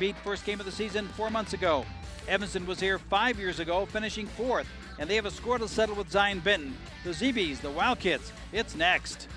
Beat first game of the season 4 months ago. Evanston was here 5 years ago, finishing 4th, and they have a score to settle with Zion-Benton. The ZBs, the Wildcats, it's next.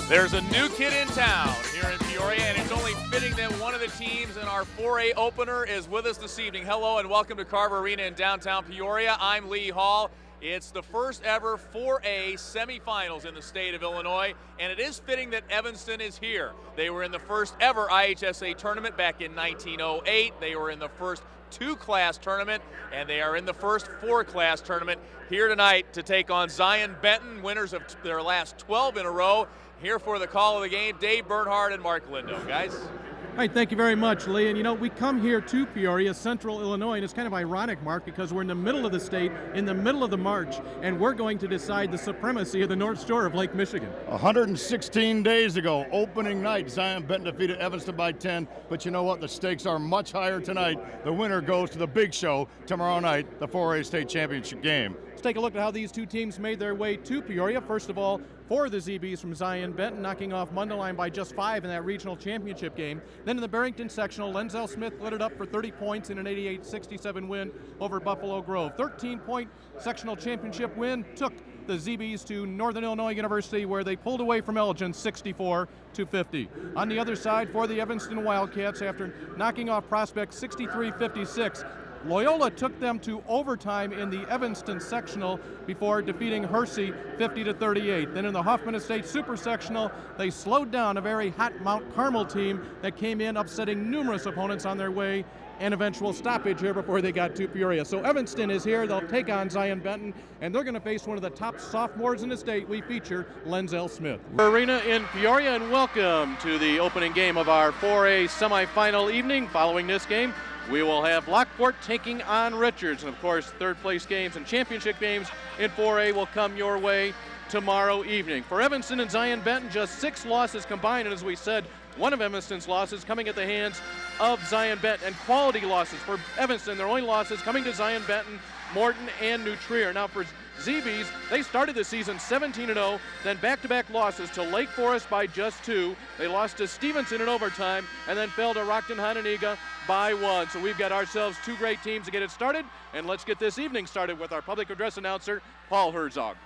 There's a new kid in town here in Peoria, and it's only fitting that one of the teams in our 4A opener is with us this evening. Hello and welcome to Carver Arena in downtown Peoria. I'm Lee Hall. It's the first ever 4A semifinals in the state of Illinois, and it is fitting that Evanston is here. They were in the first ever IHSA tournament back in 1908. They were in the first 2-class tournament, and they are in the first 4-class tournament here tonight to take on Zion-Benton, winners of their last 12 in a row. Here for the call of the game, Dave Bernhardt and Mark Lindo. Guys. All right, thank you very much, Lee. And you know, we come here to Peoria, central Illinois, and it's kind of ironic, Mark, because we're in the middle of the state, in the middle of the march, and we're going to decide the supremacy of the North Shore of Lake Michigan. 116 days ago, opening night, Zion-Benton defeated Evanston by 10, but you know what? The stakes are much higher tonight. The winner goes to the big show tomorrow night, the 4A state championship game. Let's take a look at how these two teams made their way to Peoria. First of all, for the ZBs from Zion-Benton, knocking off Mundelein by just 5 in that regional championship game. Then in the Barrington sectional, Lenzel Smith lit it up for 30 points in an 88-67 win over Buffalo Grove. 13-point sectional championship win took the ZBs to Northern Illinois University, where they pulled away from Elgin 64-50. On the other side, for the Evanston Wildcats, after knocking off Prospect 63-56, Loyola took them to overtime in the Evanston sectional before defeating Hersey 50-38. Then in the Hoffman Estate Super Sectional, they slowed down a very hot Mount Carmel team that came in upsetting numerous opponents on their way and eventual stoppage here before they got to Peoria. So Evanston is here. They'll take on Zion-Benton, and they're going to face one of the top sophomores in the state. We feature Lenzel Smith. Arena in Peoria, and welcome to the opening game of our 4A semifinal evening. Following this game, we will have Lockport taking on Richards. And of course, third place games and championship games in 4A will come your way tomorrow evening. For Evanston and Zion-Benton, just 6 losses combined. And as we said, one of Evanston's losses coming at the hands of Zion-Benton, and quality losses for Evanston. Their only losses coming to Zion-Benton, Morton, and New Trier. Now for ZBs, they started the season 17-0, then back-to-back losses to Lake Forest by just 2. They lost to Stevenson in overtime, and then fell to Rockton-Hononegah by 1. So we've got ourselves 2 great teams to get it started, and let's get this evening started with our public address announcer, Paul Herzog.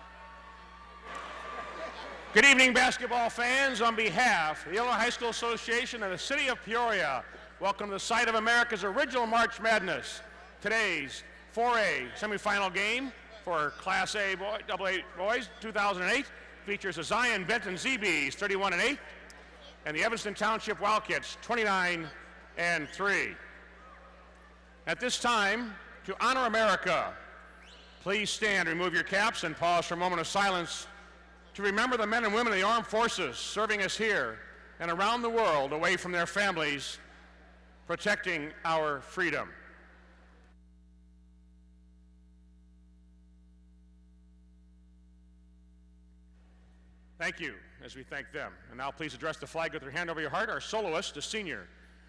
Good evening, basketball fans. On behalf of the Illinois High School Association and the City of Peoria, welcome to the site of America's original March Madness. Today's 4A semifinal game for Class A AA boys 2008 features the Zion-Benton ZBs 31-8 and the Evanston Township Wildcats 29-3. At this time, to honor America, please stand, remove your caps, and pause for a moment of silence to remember the men and women of the armed forces serving us here and around the world away from their families, protecting our freedom. Thank you, as we thank them. And now please address the flag with your hand over your heart. Our soloist, a senior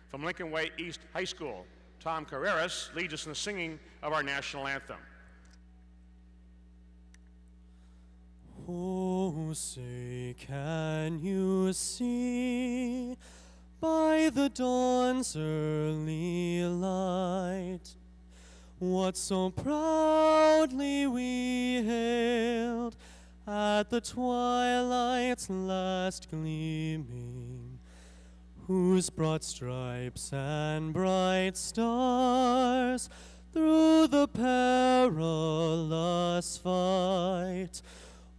from Lincoln Way East High School, Tom Carreras, leads us in the singing of our national anthem. Oh, say, can you see by the dawn's early light what so proudly we hailed at the twilight's last gleaming, whose broad stripes and bright stars through the perilous fight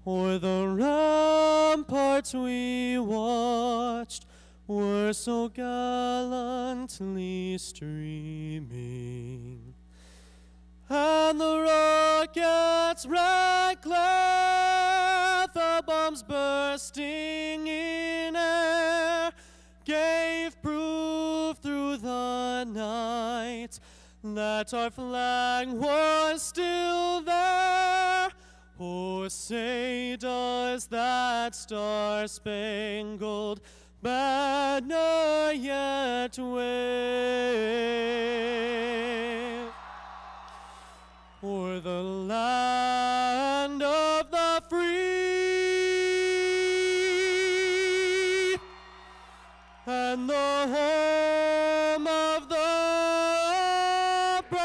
o'er the ramparts we watched were so gallantly streaming, and the rockets' red glare, the bombs bursting in air, gave proof through the night that our flag was still there. Oh, say does that star-spangled banner yet wave o'er the land of the free and the home of the brave.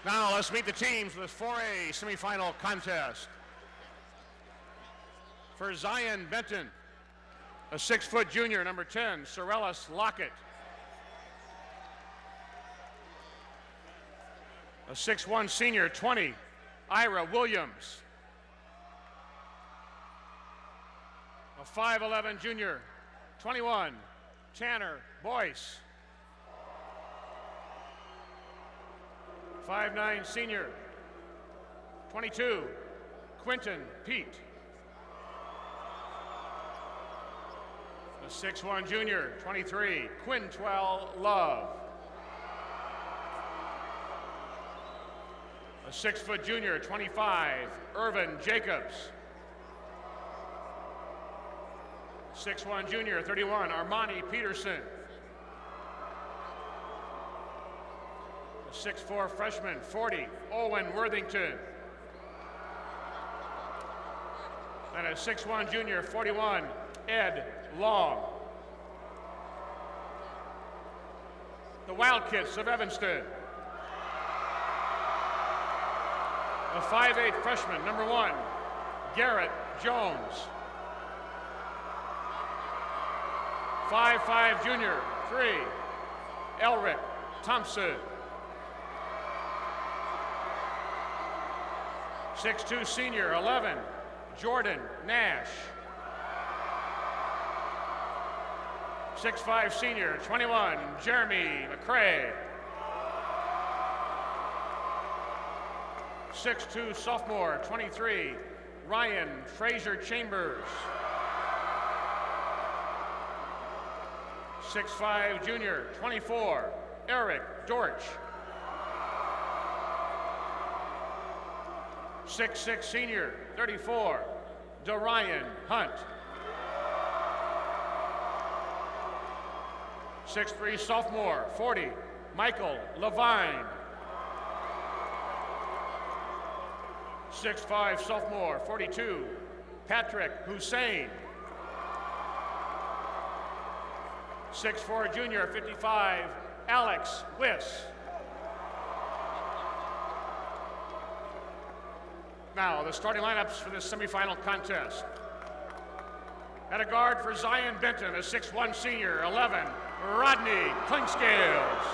Now let's meet the teams for this 4A semifinal contest. For Zion-Benton, a 6-foot junior, number 10, Sorellis Lockett. A 6'1" senior, 20, Ira Williams. A 5'11" junior, 21, Tanner Boyce. 5'9" senior, 22, Quentin Pete. A 6'1" junior, 23, Quintwell Love. A 6-foot junior, 25, Irvin Jacobs. 6'1" junior, 31, Armani Peterson. A 6'4" freshman, 40, Owen Worthington. And a 6'1" junior, 41, Ed Long. The Wildcats of Evanston. A 5'8" freshman, number 1, Garrett Jones. 5'5" junior, 3, Elric Thompson. 6'2" senior, 11, Jordan Nash. 6'5" senior, 21, Jeremy McCray. 6'2" sophomore, 23, Ryan Fraser Chambers. 6'5" junior, 24, Eric Dortch. 6'6" senior, 34, Dorian Hunt. 6'3" sophomore, 40, Michael Levine. 6'5" sophomore, 42, Patrick Hussein. 6'4" junior, 55, Alex Wiss. Now, the starting lineups for this semifinal contest. At a guard for Zion-Benton, a 6'1" senior, 11, Rodney Klingscales.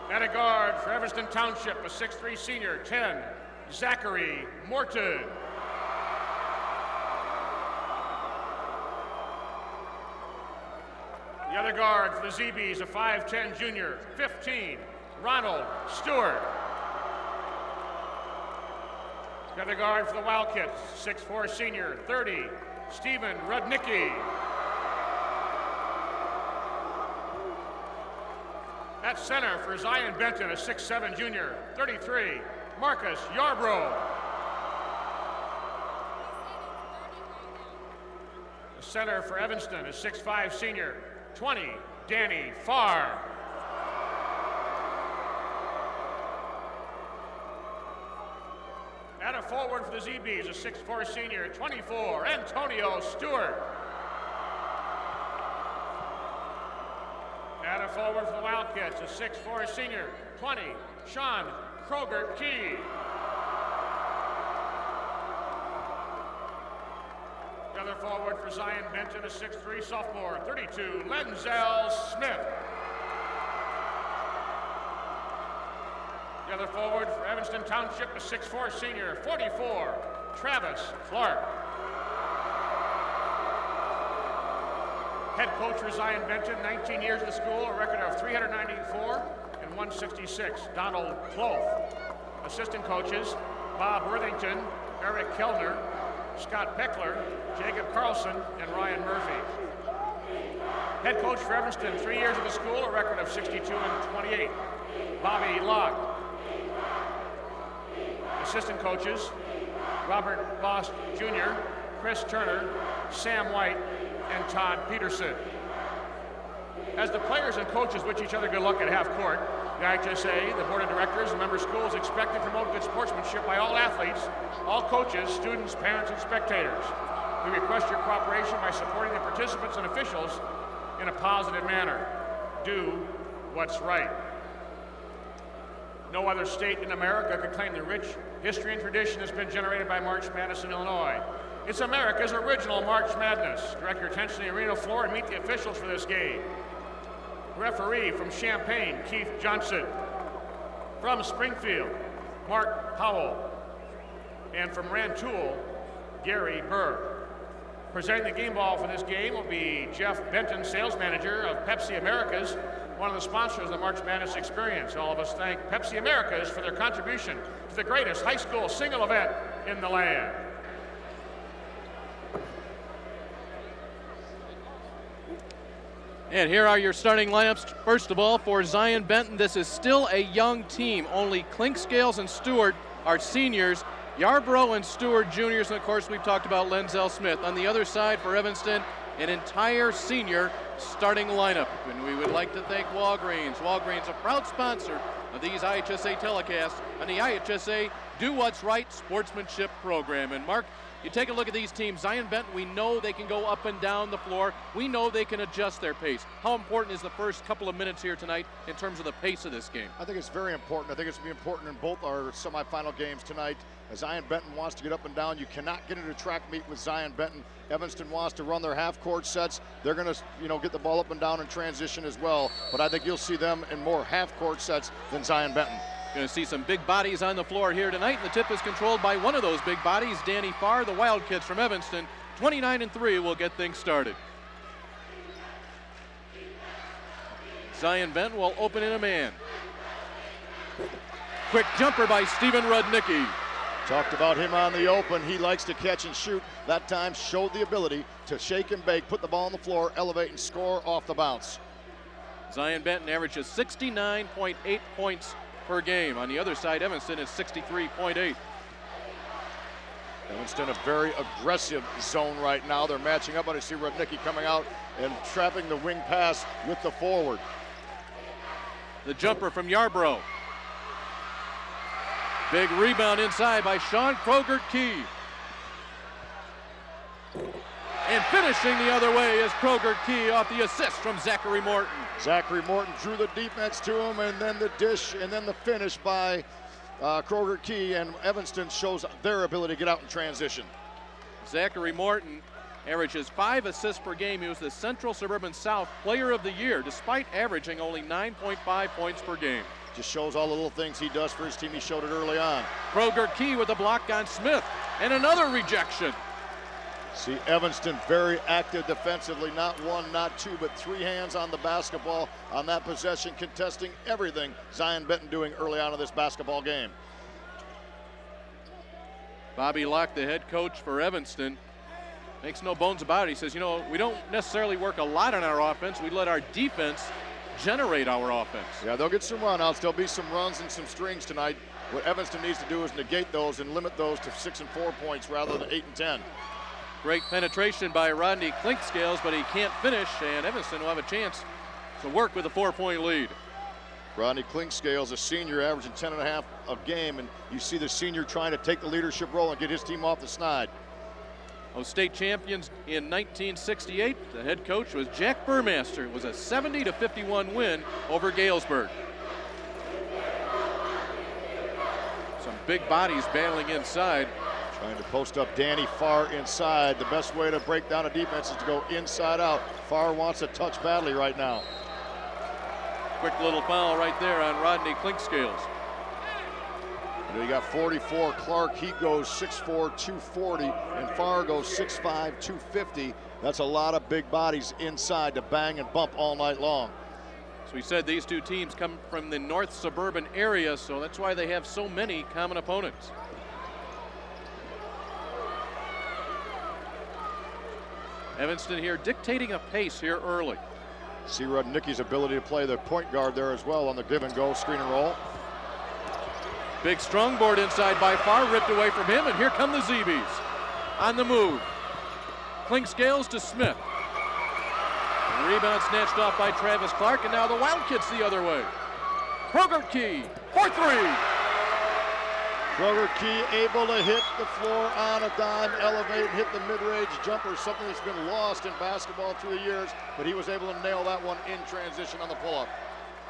At a guard for Evanston Township, a 6'3" senior, 10, Zachary Morton. The other guard for the ZBs, a 5'10" junior, 15, Ronald Stewart. The other guard for the Wildcats, 6'4" senior, 30, Stephen Rudnicki. At center for Zion-Benton, a 6'7" junior, 33, Marcus Yarbrough. The center for Evanston, a 6'5" senior, 20, Danny Farr. At a forward for the ZBs, a 6'4" senior, 24, Antonio Stewart. At a forward for the Wildcats, a 6'4" senior, 20, Sean Kroger Key. The other forward for Zion-Benton, a 6'3" sophomore, 32, Lenzel Smith. The other forward for Evanston Township, a 6'4" senior, 44, Travis Clark. Head coach for Zion-Benton, 19 years at the school, a record of 394 and 166, Donald Clough. Assistant coaches, Bob Worthington, Eric Kellner, Scott Peckler, Jacob Carlson, and Ryan Murphy. Head coach for Evanston, 3 years at the school, a record of 62 and 28, Bobby Locke. Assistant coaches, Robert Boss Jr., Chris Turner, Sam White, and Todd Peterson. As the players and coaches wish each other good luck at half court, the IHSA, the board of directors, and member schools expect to promote good sportsmanship by all athletes, all coaches, students, parents, and spectators. We request your cooperation by supporting the participants and officials in a positive manner. Do what's right. No other state in America could claim the rich history and tradition that's been generated by March Madness in Illinois. It's America's original March Madness. Direct your attention to the arena floor and meet the officials for this game. Referee from Champaign, Keith Johnson. From Springfield, Mark Powell. And from Rantoul, Gary Burr. Presenting the game ball for this game will be Jeff Benton, sales manager of Pepsi Americas, one of the sponsors of the March Madness experience. All of us thank Pepsi Americas for their contribution to the greatest high school single event in the land. And here are your starting lineups. First of all, for Zion-Benton, this is still a young team. Only Clinkscales and Stewart are seniors. Yarbrough and Stewart juniors, and of course we've talked about Lenzel Smith. On the other side for Evanston, an entire senior starting lineup. And we would like to thank Walgreens. Walgreens, a proud sponsor of these IHSA telecasts on the IHSA Do What's Right sportsmanship program. And Mark, you take a look at these teams. Zion-Benton, we know they can go up and down the floor. We know they can adjust their pace. How important is the first couple of minutes here tonight in terms of the pace of this game? I think it's very important. I think it's going to be important in both our semifinal games tonight. As Zion-Benton wants to get up and down. You cannot get into a track meet with Zion-Benton. Evanston wants to run their half-court sets. They're going to, get the ball up and down in transition as well. But I think you'll see them in more half-court sets than Zion-Benton. Going to see some big bodies on the floor here tonight, and the tip is controlled by one of those big bodies, Danny Farr, the Wildcats from Evanston. 29-3 will get things started. Zion-Benton will open in a man. Quick jumper by Stephen Rudnicki. Talked about him on the open. He likes to catch and shoot. That time showed the ability to shake and bake, put the ball on the floor, elevate, and score off the bounce. Zion-Benton averages 69.8 points per game. On the other side, Evanston is 63.8. Evanston a very aggressive zone right now. They're matching up. I see Rudnicki coming out and trapping the wing pass with the forward. The jumper from Yarbrough. Big rebound inside by Sean Krogert-Key. And finishing the other way is Krogert-Key off the assist from Zachary Morton. Zachary Morton drew the defense to him, and then the dish, and then the finish by Krogert-Key, and Evanston shows their ability to get out in transition. Zachary Morton averages 5 assists per game. He was the Central Suburban South Player of the Year, despite averaging only 9.5 points per game. Just shows all the little things he does for his team. He showed it early on. Krogert-Key with a block on Smith, and another rejection. See Evanston very active defensively, not one, not two, but 3 hands on the basketball on that possession, contesting everything Zion-Benton doing early on in this basketball game. Bobby Locke, the head coach for Evanston, makes no bones about it. He says, we don't necessarily work a lot on our offense. We let our defense generate our offense. Yeah, they'll get some runouts. There'll be some runs and some strings tonight. What Evanston needs to do is negate those and limit those to 6 and 4 points rather than 8 and 10. Great penetration by Rodney Clinkscales, but he can't finish, and Evanston will have a chance to work with a 4-point lead. Rodney Clinkscales, a senior, averaging 10.5 a game, and you see the senior trying to take the leadership role and get his team off the snide. Those state champions in 1968, the head coach was Jack Burmaster. It was a 70-51 win over Galesburg. Some big bodies battling inside. Trying to post up Danny Farr inside. The best way to break down a defense is to go inside out. Farr wants to touch badly right now. Quick little foul right there on Rodney Clinkscales. You got 44 Clark. He goes 6'4", 240, and Farr goes 6'5", 250. That's a lot of big bodies inside to bang and bump all night long. So we said these two teams come from the north suburban area, so that's why they have so many common opponents. Evanston here dictating a pace here early. See Rudnicki's ability to play the point guard there as well on the give and go screen and roll. Big strong board inside by far, ripped away from him, and here come the ZBs. On the move. Clinkscales to Smith. Rebound snatched off by Travis Clark, and now the Wildcats the other way. Kroger Key for three. Kroger Key able to hit the floor on a dime, elevate, hit the mid-range jumper, something that's been lost in basketball through the years, but he was able to nail that one in transition on the pull-up.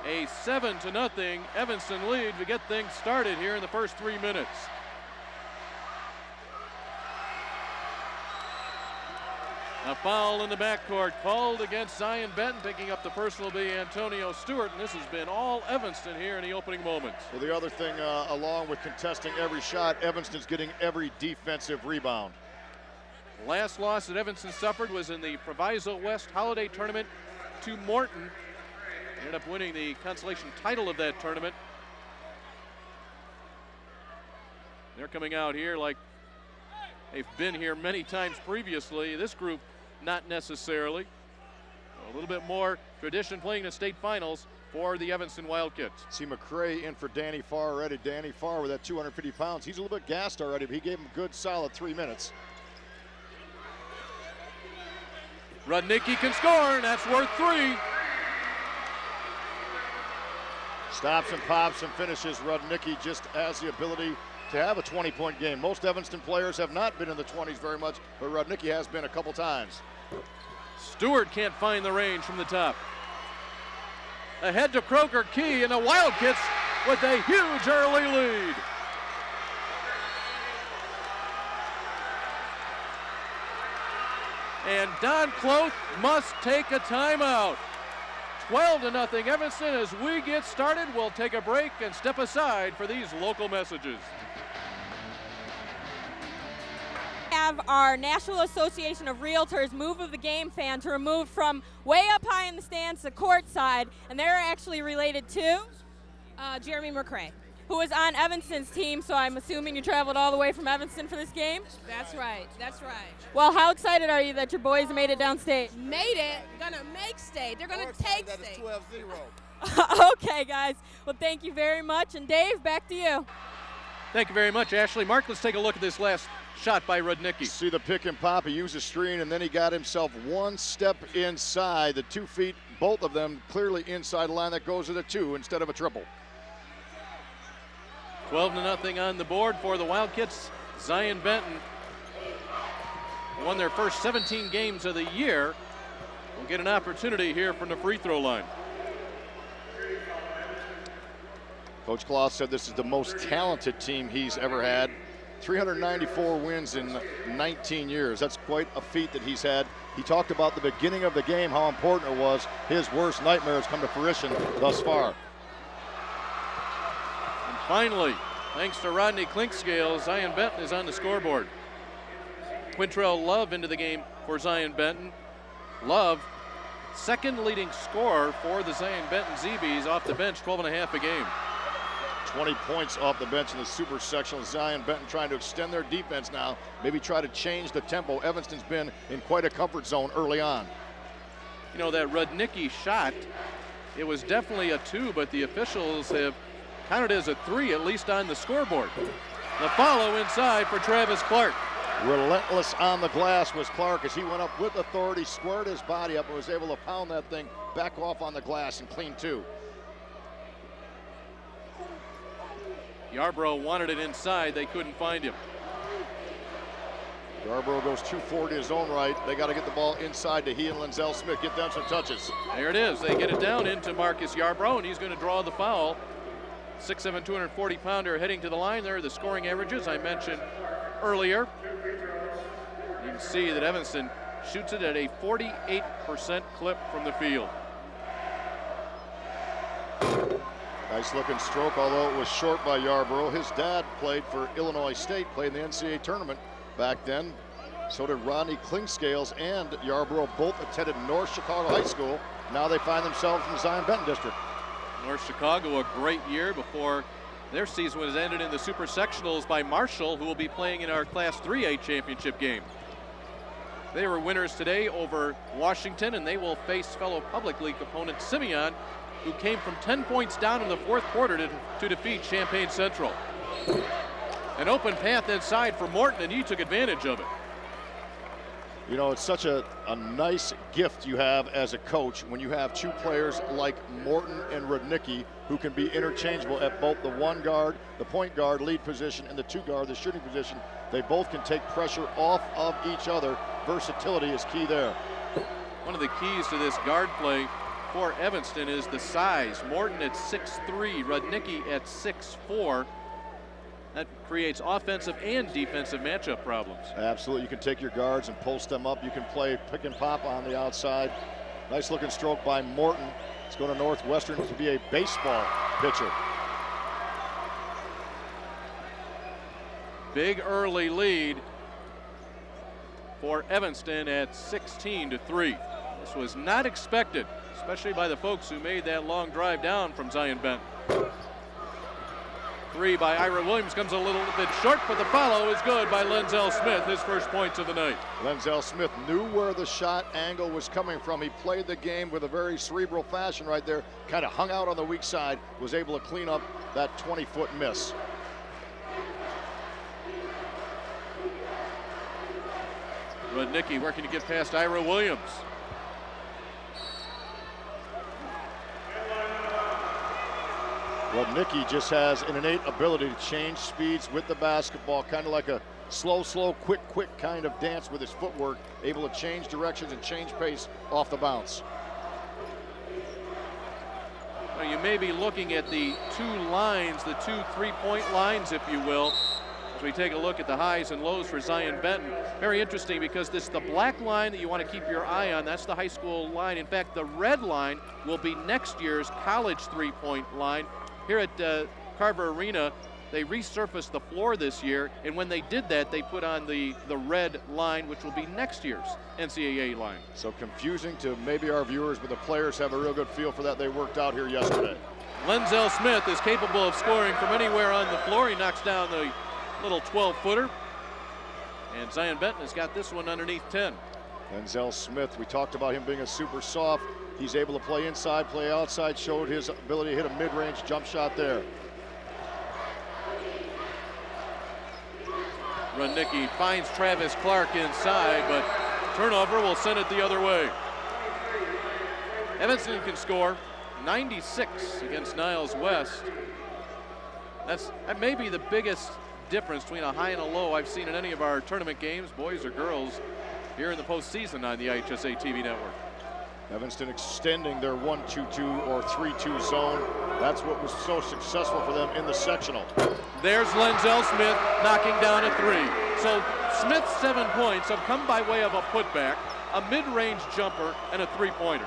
A 7-0 Evanston lead to get things started here in the first 3 minutes. A foul in the backcourt called against Zion-Benton, picking up the personal will be Antonio Stewart, and this has been all Evanston here in the opening moments. Well, the other thing, along with contesting every shot, Evanston's getting every defensive rebound. Last loss that Evanston suffered was in the Proviso West Holiday Tournament to Morton. Ended up winning the consolation title of that tournament. They're coming out here like they've been here many times previously. This group, not necessarily. A little bit more tradition playing the state finals for the Evanston Wildcats. See McCray in for Danny Farr already. Danny Farr with that 250 pounds. He's a little bit gassed already, but he gave him a good solid 3 minutes. Rudnicki can score, and that's worth three. Stops and pops and finishes. Rudnicki just has the ability to have a 20-point game. Most Evanston players have not been in the 20s very much, but Rudnicki has been a couple times. Stewart can't find the range from the top. Ahead to Kroger Key, and the Wildcats with a huge early lead. And Don Cloth must take a timeout. 12-0 Evanston. As we get started, we'll take a break and step aside for these local messages. Have our National Association of Realtors Move of the Game fans removed from way up high in the stands to courtside, and they're actually related to Jeremy McCray, who was on Evanston's team, so I'm assuming you traveled all the way from Evanston for this game? That's right, that's right. Well, how excited are you that your boys made it downstate? Made it, gonna make state. They're gonna take that state. It's 12-0. Okay, guys. Well, thank you very much. And Dave, back to you. Thank you very much, Ashley. Mark, let's take a look at this last shot by Rudnicki. See the pick and pop. He used a screen, and then he got himself one step inside. The 2 feet, both of them clearly inside the line. That goes to the 2 instead of a triple. 12-0 on the board for the Wildcats. Zion-Benton won their first 17 games of the year. Will get an opportunity here from the free throw line. Coach Cloth said this is the most talented team he's ever had. 394 wins in 19 years. That's quite a feat that he's had. He talked about the beginning of the game, how important it was. His worst nightmares come to fruition thus far. And finally, thanks to Rodney Clinkscale, Zion-Benton is on the scoreboard. Quintrell Love into the game for Zion-Benton. Love, second leading scorer for the Zion-Benton ZBs off the bench, 12.5 a game. 20 points off the bench in the super sectional. Zion-Benton trying to extend their defense now, maybe try to change the tempo. Evanston's been in quite a comfort zone early on. You know, that Rudnicki shot, it was definitely a 2, but the officials have counted as a 3, at least on the scoreboard. The follow inside for Travis Clark. Relentless on the glass was Clark as he went up with authority, squared his body up, and was able to pound that thing back off on the glass and clean 2. Yarbrough wanted it inside. They couldn't find him. Yarbrough goes 240 in his own right. They got to get the ball inside to he and Lenzel Smith. Get down some touches. There it is. They get it down into Marcus Yarbrough, and he's going to draw the foul. 6'7", 240-pounder heading to the line. There are the scoring averages I mentioned earlier. You can see that Evanston shoots it at a 48% clip from the field. Nice looking stroke, although it was short by Yarbrough. His dad played for Illinois State, played in the NCAA tournament back then. So did Rodney Clinkscales and Yarbrough, both attended North Chicago High School. Now they find themselves in the Zion-Benton district. North Chicago, a great year before their season was ended in the super sectionals by Marshall, who will be playing in our Class 3A championship game. They were winners today over Washington, and they will face fellow public league opponent Simeon, who came from 10 points down in the fourth quarter to defeat Champaign Central. An open path inside for Morton, and he took advantage of it. You know, it's such a nice gift you have as a coach when you have two players like Morton and Rudnicki who can be interchangeable at both the one guard, the point guard lead position, and the two guard, the shooting position. They both can take pressure off of each other. Versatility is key there. One of the keys to this guard play for Evanston is the size. Morton at 6'3", Rudnicki at 6'4". That creates offensive and defensive matchup problems. Absolutely, you can take your guards and post them up. You can play pick and pop on the outside. Nice looking stroke by Morton. It's going to Northwestern to be a baseball pitcher. Big early lead for Evanston at 16-3. This was not expected, especially by the folks who made that long drive down from Zion-Benton. Three by Ira Williams comes a little bit short, but the follow is good by Lenzel Smith, his first points of the night. Lenzel Smith knew where the shot angle was coming from. He played the game with a very cerebral fashion right there, kind of hung out on the weak side, was able to clean up that 20-foot miss. Rudnicki working to get past Ira Williams. Rudnicki just has an innate ability to change speeds with the basketball, kind of like a slow, quick kind of dance with his footwork, able to change directions and change pace off the bounce. Well, you may be looking at the two lines, the two three-point lines, if you will, as we take a look at the highs and lows for Zion-Benton. Very interesting because this the black line that you want to keep your eye on. That's the high school line. In fact, the red line will be next year's college three-point line. Here at Carver Arena, they resurfaced the floor this year, and when they did that, they put on the red line, which will be next year's NCAA line. So confusing to maybe our viewers, but the players have a real good feel for that. They worked out here yesterday. Lenzel Smith is capable of scoring from anywhere on the floor. He knocks down the little 12-footer, and Zion-Benton has got this one underneath 10. Lenzel Smith, we talked about him being a super soft. He's able to play inside, play outside, showed his ability to hit a mid-range jump shot there. Rudnicki finds Travis Clark inside, but turnover will send it the other way. Evanston can score 96 against Niles West. That may be the biggest difference between a high and a low I've seen in any of our tournament games, boys or girls, here in the postseason on the IHSA TV network. Evanston extending their 1-2-2 or 3-2 zone. That's what was so successful for them in the sectional. There's Lenzel Smith knocking down a three. So Smith's 7 points have come by way of a putback, a mid-range jumper, and a three-pointer.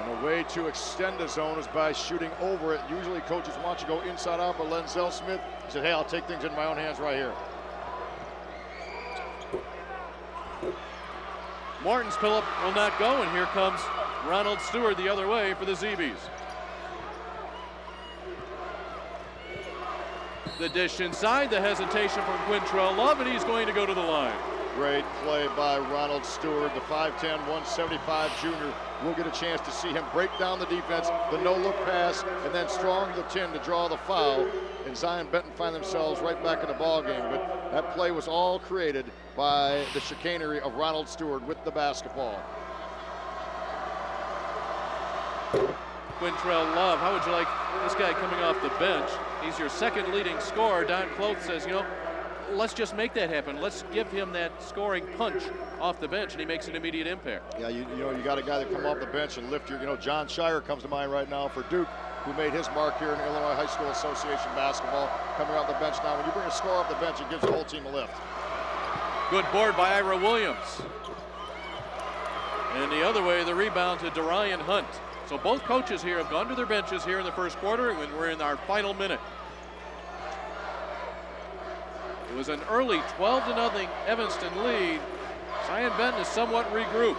And a way to extend the zone is by shooting over it. Usually coaches want you to go inside out, but Lenzel Smith said, hey, I'll take things in my own hands right here. Morton's pull-up will not go, and here comes Ronald Stewart the other way for the ZBs. The dish inside, the hesitation from Quintrell Love, and he's going to go to the line. Great play by Ronald Stewart, the 5'10", 175 junior. We'll get a chance to see him break down the defense, the no-look pass, and then strong to the 10 to draw the foul. And Zion-Benton find themselves right back in the ball game. But that play was all created by the chicanery of Ronald Stewart with the basketball. Quintrell Love, how would you like this guy coming off the bench? He's your second leading scorer. Don Cloth says, you know, let's just make that happen. Let's give him that scoring punch off the bench, and he makes an immediate impact. Yeah, you know, you got a guy that come off the bench and lift your, you know, John Shire comes to mind right now for Duke, who made his mark here in Illinois High School Association basketball, coming off the bench now. When you bring a score off the bench, it gives the whole team a lift. Good board by Ira Williams. And the other way, the rebound to Darian Hunt. So both coaches here have gone to their benches here in the first quarter, and we're in our final minute. It was an early 12-0 Evanston lead. Zion-Benton is somewhat regrouped.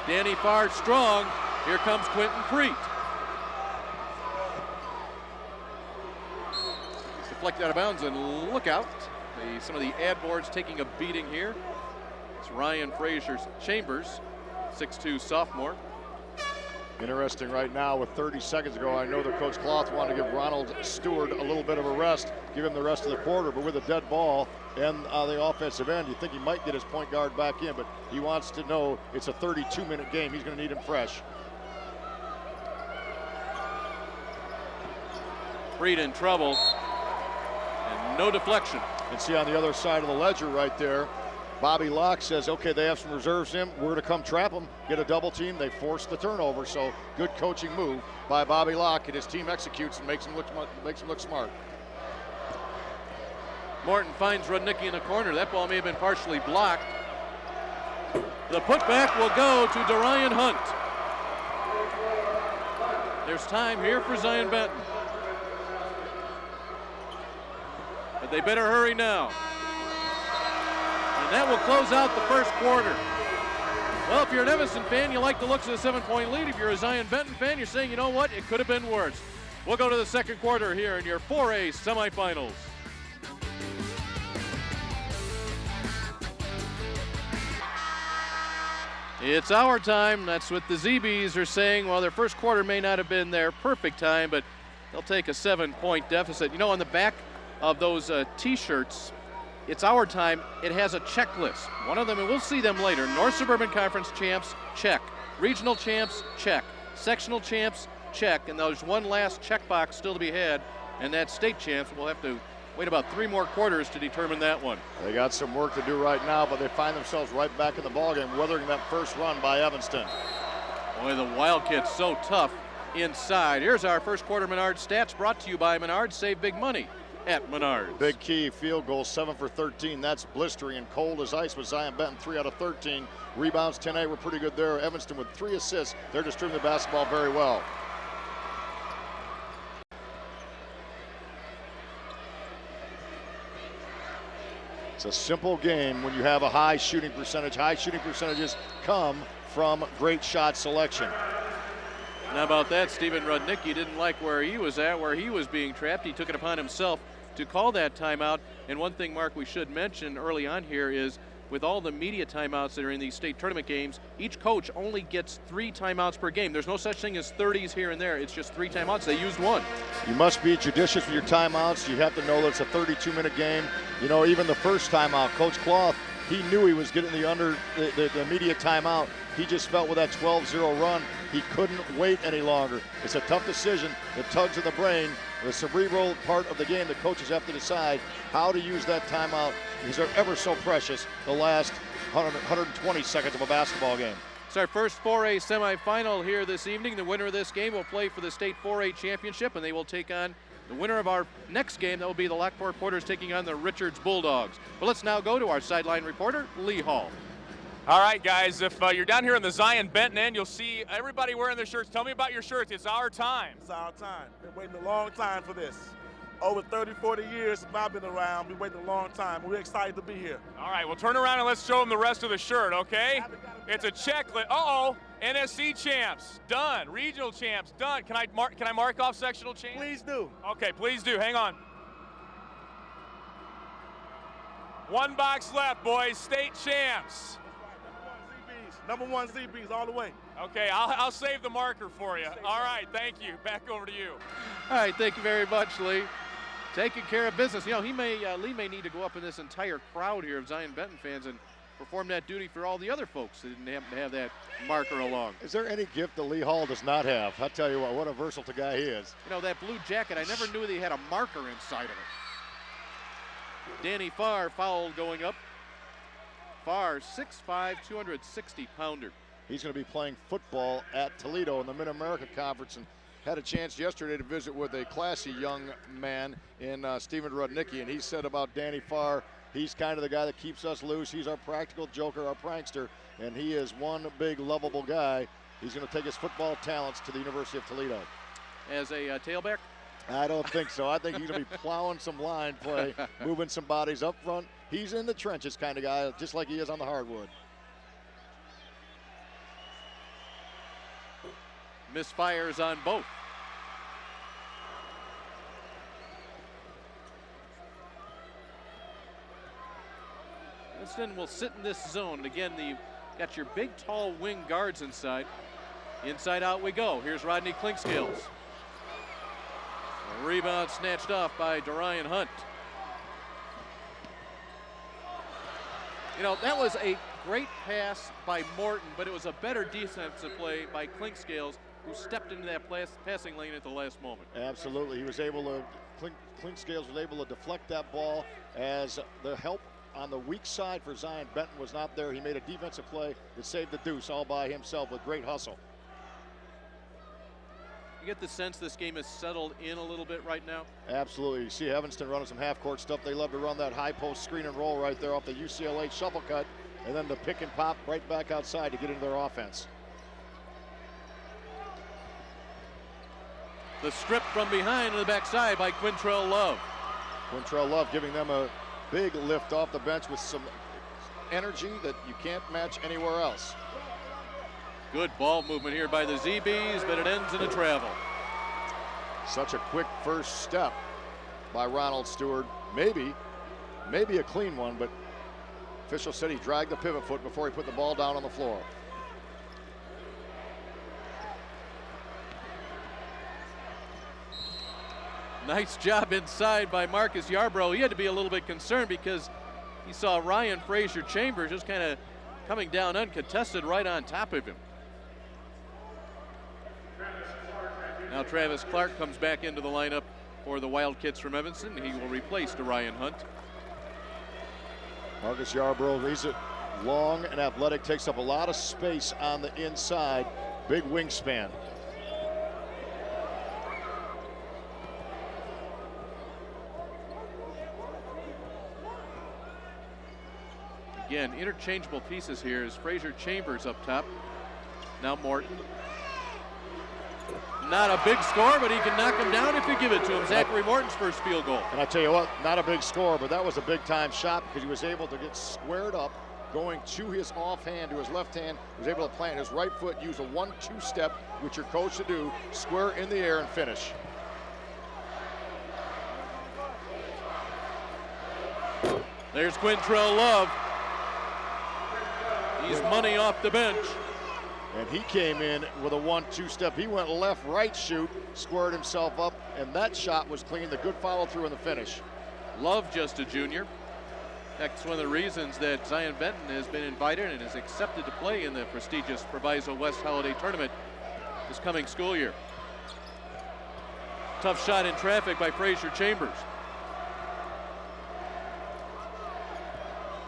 Danny Farr strong. Here comes Quentin Preet. It's deflected out of bounds, and look out. Some of the ad boards taking a beating here. It's Ryan Frazier Chambers, 6'2" sophomore. Interesting right now with 30 seconds ago. I know that Coach Cloth wanted to give Ronald Stewart a little bit of a rest, give him the rest of the quarter, but with a dead ball and the offensive end, you think he might get his point guard back in, but he wants to know it's a 32-minute game. He's going to need him fresh. Freed in trouble, and no deflection. And see on the other side of the ledger right there, Bobby Locke says, okay, they have some reserves in. We're to come trap them, get a double team. They force the turnover, so good coaching move by Bobby Locke, and his team executes and makes him look smart. Morton finds Rudnicki in the corner. That ball may have been partially blocked. The putback will go to Dorian Hunt. There's time here for Zion-Benton. But they better hurry now. And that will close out the first quarter. Well, if you're an Evanston fan, you like the looks of the 7-point lead. If you're a Zion-Benton fan, you're saying, you know what, it could have been worse. We'll go to the second quarter here in your 4A semifinals. It's our time. That's what the ZBs are saying. Well, their first quarter may not have been their perfect time, but they'll take a 7-point deficit. You know, on the back of those T-shirts, it's our time. It has a checklist. One of them, and we'll see them later. North Suburban Conference champs, check. Regional champs, check. Sectional champs, check. And there's one last checkbox still to be had, and that's state champs. We'll have to wait about 3 more quarters to determine that one. They got some work to do right now, but they find themselves right back in the ballgame, weathering that first run by Evanston. Boy, the Wildcats so tough inside. Here's our first quarter Menards stats brought to you by Menards. Save big money at Menards. Big key field goal, 7 for 13. That's blistering and cold as ice with Zion-Benton, 3 out of 13. Rebounds, 10-8 were pretty good there. Evanston with 3 assists. They're distributing the basketball very well. It's a simple game when you have a high shooting percentage. High shooting percentages come from great shot selection. How about that? Steven Rudnicki didn't like where he was at, where he was being trapped. He took it upon himself to call that timeout. And one thing, Mark, we should mention early on here is with all the media timeouts that are in these state tournament games, each coach only gets 3 timeouts per game. There's no such thing as 30s here and there. It's just 3 timeouts. They used 1. You must be judicious with your timeouts. You have to know that it's a 32-minute game. You know, even the first timeout, Coach Cloth, he knew he was getting the immediate timeout. He just felt with that 12-0 run, he couldn't wait any longer. It's a tough decision. It tugs at the brain. The cerebral part of the game, the coaches have to decide how to use that timeout because they're ever so precious, the last 120 seconds of a basketball game. It's our first 4A semifinal here this evening. The winner of this game will play for the state 4A championship, and they will take on the winner of our next game. That will be the Lockport Porters taking on the Richards Bulldogs. But let's now go to our sideline reporter, Lee Hall. All right, guys, if you're down here in the Zion-Benton end, you'll see everybody wearing their shirts. Tell me about your shirts. It's our time. It's our time. Been waiting a long time for this. Over 30, 40 years since I've been around. Been waiting a long time. We're excited to be here. All right, well, turn around and let's show them the rest of the shirt, okay? It's a checklist. Uh-oh, NSC champs, done. Regional champs, done. Can I mark off sectional champs? Please do. Okay, please do. Hang on. 1 box left, boys. State champs. Number one ZBs all the way. Okay, I'll save the marker for you. All right, thank you. Back over to you. All right, thank you very much, Lee. Taking care of business. You know, Lee may need to go up in this entire crowd here of Zion-Benton fans and perform that duty for all the other folks that didn't happen to have that marker along. Is there any gift that Lee Hall does not have? I'll tell you what a versatile guy he is. You know, that blue jacket, I never knew that he had a marker inside of it. Danny Farr fouled going up. Farr, 6'5", 260-pounder. He's going to be playing football at Toledo in the Mid-America Conference and had a chance yesterday to visit with a classy young man in Steven Rudnicki, and he said about Danny Farr, he's kind of the guy that keeps us loose. He's our practical joker, our prankster, and he is one big, lovable guy. He's going to take his football talents to the University of Toledo. As a tailback? I don't think so. I think he's going to be plowing some line play, moving some bodies up front. He's in the trenches kind of guy, just like he is on the hardwood. Misfires on both. Evanston will sit in this zone. And again, you got your big, tall wing guards inside. Inside out we go. Here's Rodney Clinkscales. A rebound snatched off by Dorian Hunt. You know, that was a great pass by Morton, but it was a better defensive play by Clinkscales, who stepped into that passing lane at the last moment. Absolutely. He was able to, Clinkscales was able to deflect that ball as the help on the weak side for Zion-Benton was not there. He made a defensive play that saved the deuce all by himself with great hustle. You get the sense this game is settled in a little bit right now? Absolutely. You see Evanston running some half-court stuff. They love to run that high-post screen and roll right there off the UCLA shuffle cut, and then the pick and pop right back outside to get into their offense. The strip from behind on the backside by Quintrell Love. Quintrell Love giving them a big lift off the bench with some energy that you can't match anywhere else. Good ball movement here by the ZBs, but it ends in a travel. Such a quick first step by Ronald Stewart. Maybe a clean one, but official said he dragged the pivot foot before he put the ball down on the floor. Nice job inside by Marcus Yarbrough. He had to be a little bit concerned because he saw Ryan Frazier-Chambers just kind of coming down uncontested right on top of him. Now Travis Clark comes back into the lineup for the Wildcats from Evanston. He will replace Dorian Hunt. Marcus Yarbrough, he's long and athletic, takes up a lot of space on the inside. Big wingspan. Again, interchangeable pieces here is Frazier-Chambers up top. Now Morton. Not a big score, but he can knock him down if you give it to him. Zachary Morton's first field goal. And I tell you what, not a big score, but that was a big time shot because he was able to get squared up, going to his offhand, to his left hand. He was able to plant his right foot, use a 1-2 step, which you're coached to do, square in the air and finish. There's Quintrell Love. He's money off the bench. And he came in with a 1-2 step. He went left, right shoot, squared himself up, and that shot was clean. The good follow through in the finish. Love just a junior. That's one of the reasons that Zion-Benton has been invited and is accepted to play in the prestigious Proviso West Holiday Tournament this coming school year. Tough shot in traffic by Frazier-Chambers.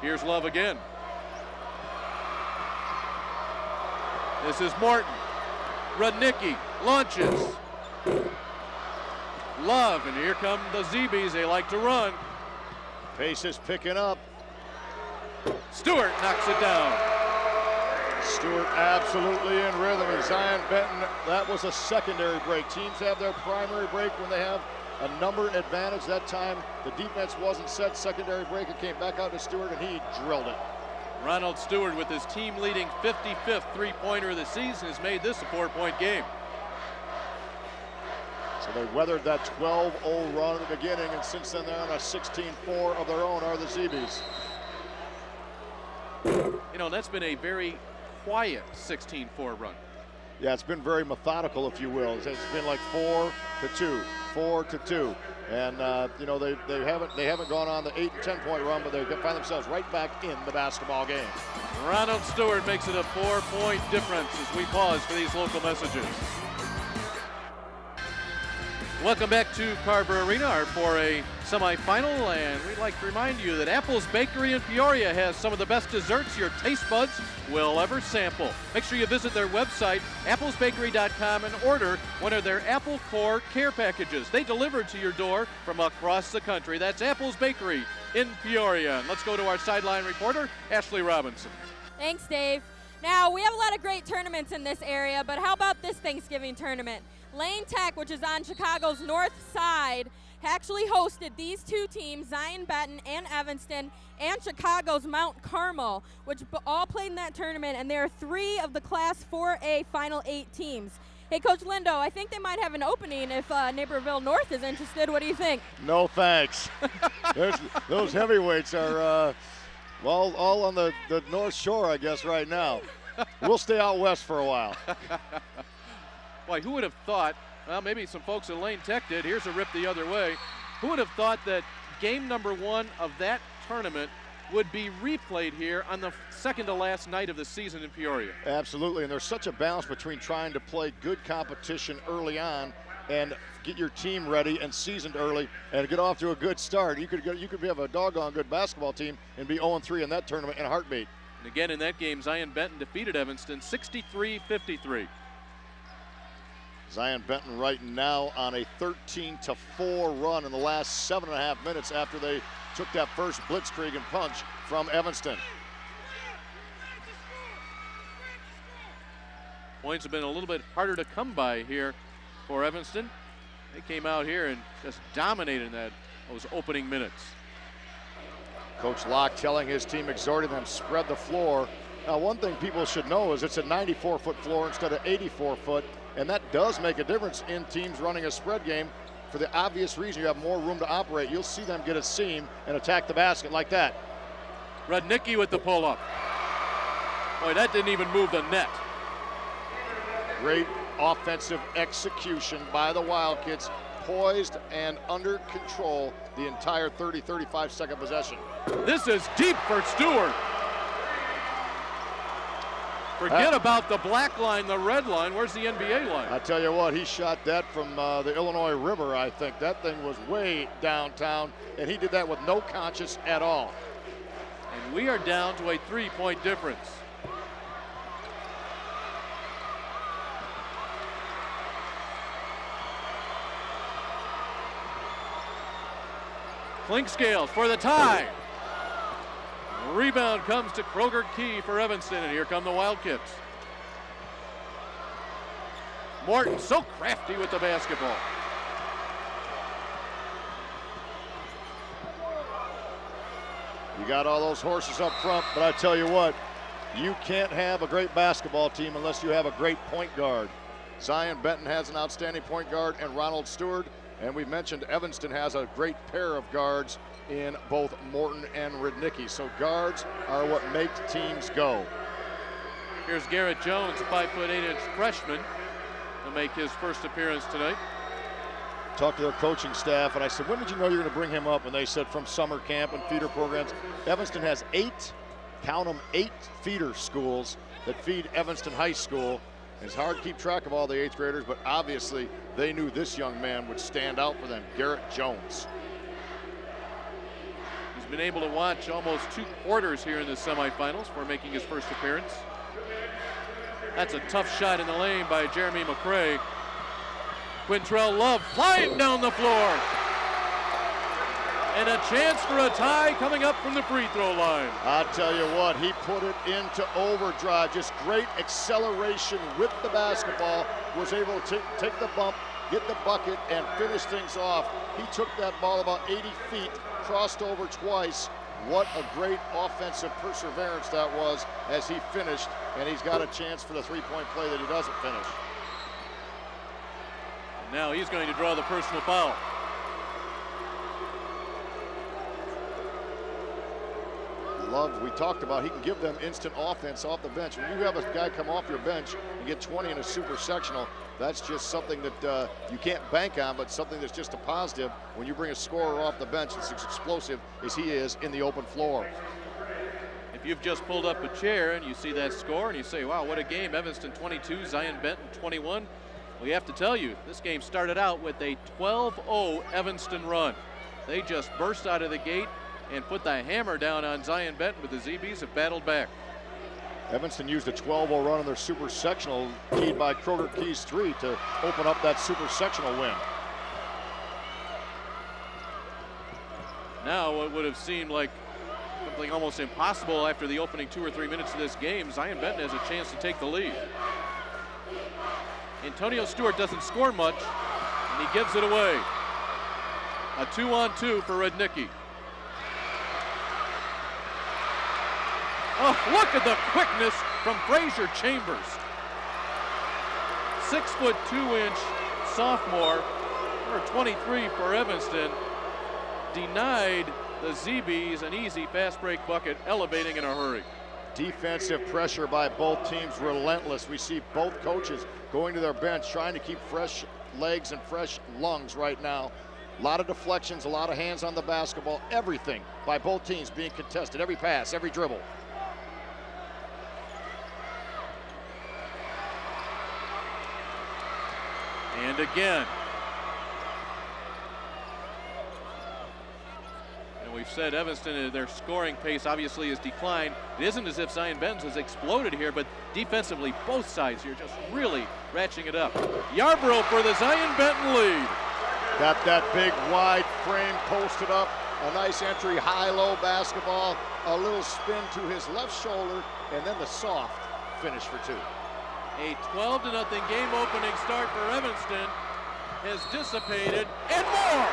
Here's Love again. This is Morton. Rudnicki launches. Love, and here come the ZBs. They like to run. Pace is picking up. Stewart knocks it down. Stewart absolutely in rhythm. And Zion-Benton, that was a secondary break. Teams have their primary break when they have a number advantage. That time the defense wasn't set. Secondary break, it came back out to Stewart, and he drilled it. Ronald Stewart, with his team-leading 55th three-pointer of the season, has made this a 4-point game. So they weathered that 12-0 run at the beginning, and since then they're on a 16-4 of their own, are the ZBs. You know, that's been a very quiet 16-4 run. Yeah, it's been very methodical, if you will. It's been like 4-2, 4-2. And you know, they haven't gone on the 8 and 10 point run, but they find themselves right back in the basketball game. Ronald Stewart makes it a 4-point difference as we pause for these local messages. Welcome back to Carver Arena, our 4A semifinal, and we'd like to remind you that Apple's Bakery in Peoria has some of the best desserts your taste buds will ever sample. Make sure you visit their website, applesbakery.com, and order one of their Apple Core care packages. They deliver to your door from across the country. That's Apple's Bakery in Peoria. And let's go to our sideline reporter, Ashley Robinson. Thanks, Dave. Now, we have a lot of great tournaments in this area, but how about this Thanksgiving tournament? Lane Tech, which is on Chicago's north side, actually hosted these two teams, Zion-Benton and Evanston, and Chicago's Mount Carmel, which all played in that tournament, and there are 3 of the Class 4A Final 8 teams. Hey, Coach Lindo, I think they might have an opening if Naperville North is interested. What do you think? No thanks. Those heavyweights are Well, all on the North Shore, I guess, right now. We'll stay out west for a while. Boy, who would have thought, well, maybe some folks at Lane Tech did. Here's a rip the other way. Who would have thought that game number 1 of that tournament would be replayed here on the second to last night of the season in Peoria? Absolutely, and there's such a balance between trying to play good competition early on and get your team ready and seasoned early and get off to a good start. You could have a doggone good basketball team and be 0-3 in that tournament in a heartbeat. And again in that game, Zion-Benton defeated Evanston 63-53. Zion-Benton right now on a 13-4 run in the last 7.5 minutes after they took that first blitzkrieg and punch from Evanston. Points have been a little bit harder to come by here for Evanston. They came out here and just dominated those opening minutes. Coach Locke telling his team, exhorting them, spread the floor. Now, one thing people should know is it's a 94-foot floor instead of 84-foot, and that does make a difference in teams running a spread game for the obvious reason you have more room to operate. You'll see them get a seam and attack the basket like that. Rudnicki with the pull-up. Boy, that didn't even move the net. Great offensive execution by the Wildcats, poised and under control the entire 35 second possession. This is deep for Stewart. Forget about the black line, the red line. Where's the NBA line? I tell you what, he shot that from the Illinois River, I think. That thing was way downtown, and he did that with no conscience at all. And we are down to a 3-point difference. Clinkscales for the tie. Rebound comes to Kroger Key for Evanston, and here come the Wildcats. Morton so crafty with the basketball. You got all those horses up front, but I tell you what, you can't have a great basketball team unless you have a great point guard. Zion-Benton has an outstanding point guard and Ronald Stewart, and we mentioned Evanston has a great pair of guards in both Morton and Rudnicki. So guards are what make teams go. Here's Garrett Jones, a 5'8" freshman, to make his first appearance tonight. Talked to their coaching staff, and I said, when did you know you were going to bring him up? And they said from summer camp and feeder programs. Evanston has 8 feeder schools that feed Evanston High School. It's hard to keep track of all the 8th graders, but obviously they knew this young man would stand out for them, Garrett Jones. He's been able to watch almost 2 quarters here in the semifinals for making his first appearance. That's a tough shot in the lane by Jeremy McCray. Quintrell Love flying down the floor. And a chance for a tie coming up from the free throw line. I'll tell you what, he put it into overdrive. Just great acceleration with the basketball. Was able to take the bump, get the bucket, and finish things off. He took that ball about 80 feet, crossed over twice. What a great offensive perseverance that was as he finished. And he's got a chance for the three-point play that he doesn't finish. Now he's going to draw the personal foul. Love, we talked about, he can give them instant offense off the bench. When you have a guy come off your bench and get 20 in a super sectional, that's just something that you can't bank on, but something that's just a positive when you bring a scorer off the bench that's as explosive as he is in the open floor. If you've just pulled up a chair and you see that score and you say, wow, what a game, Evanston 22, Zion-Benton 21. Well, you have to tell you, this game started out with a 12-0 Evanston run. They just burst out of the gate and put the hammer down on Zion-Benton, but the ZBs have battled back. Evanston used a 12-0 run in their super sectional, keyed by Kroger Key's 3 to open up that super sectional win. Now what would have seemed like something almost impossible after the opening 2 or 3 minutes of this game, Zion-Benton has a chance to take the lead. Antonio Stewart doesn't score much, and he gives it away. A 2-on-2 for Rudnicki. Oh, look at the quickness from Frazier Chambers. 6'2" sophomore, number 23 for Evanston, denied the ZBs an easy fast break bucket, elevating in a hurry. Defensive pressure by both teams, relentless. We see both coaches going to their bench, trying to keep fresh legs and fresh lungs right now. A lot of deflections, a lot of hands on the basketball, everything by both teams being contested, every pass, every dribble. And again. And we've said Evanston, their scoring pace obviously has declined. It isn't as if Zion-Benton has exploded here, but defensively, both sides here just really ratcheting it up. Yarbrough for the Zion-Benton lead. Got that big wide frame posted up, a nice entry, high-low basketball, a little spin to his left shoulder, and then the soft finish for two. A 12-0 game opening start for Evanston has dissipated, and more!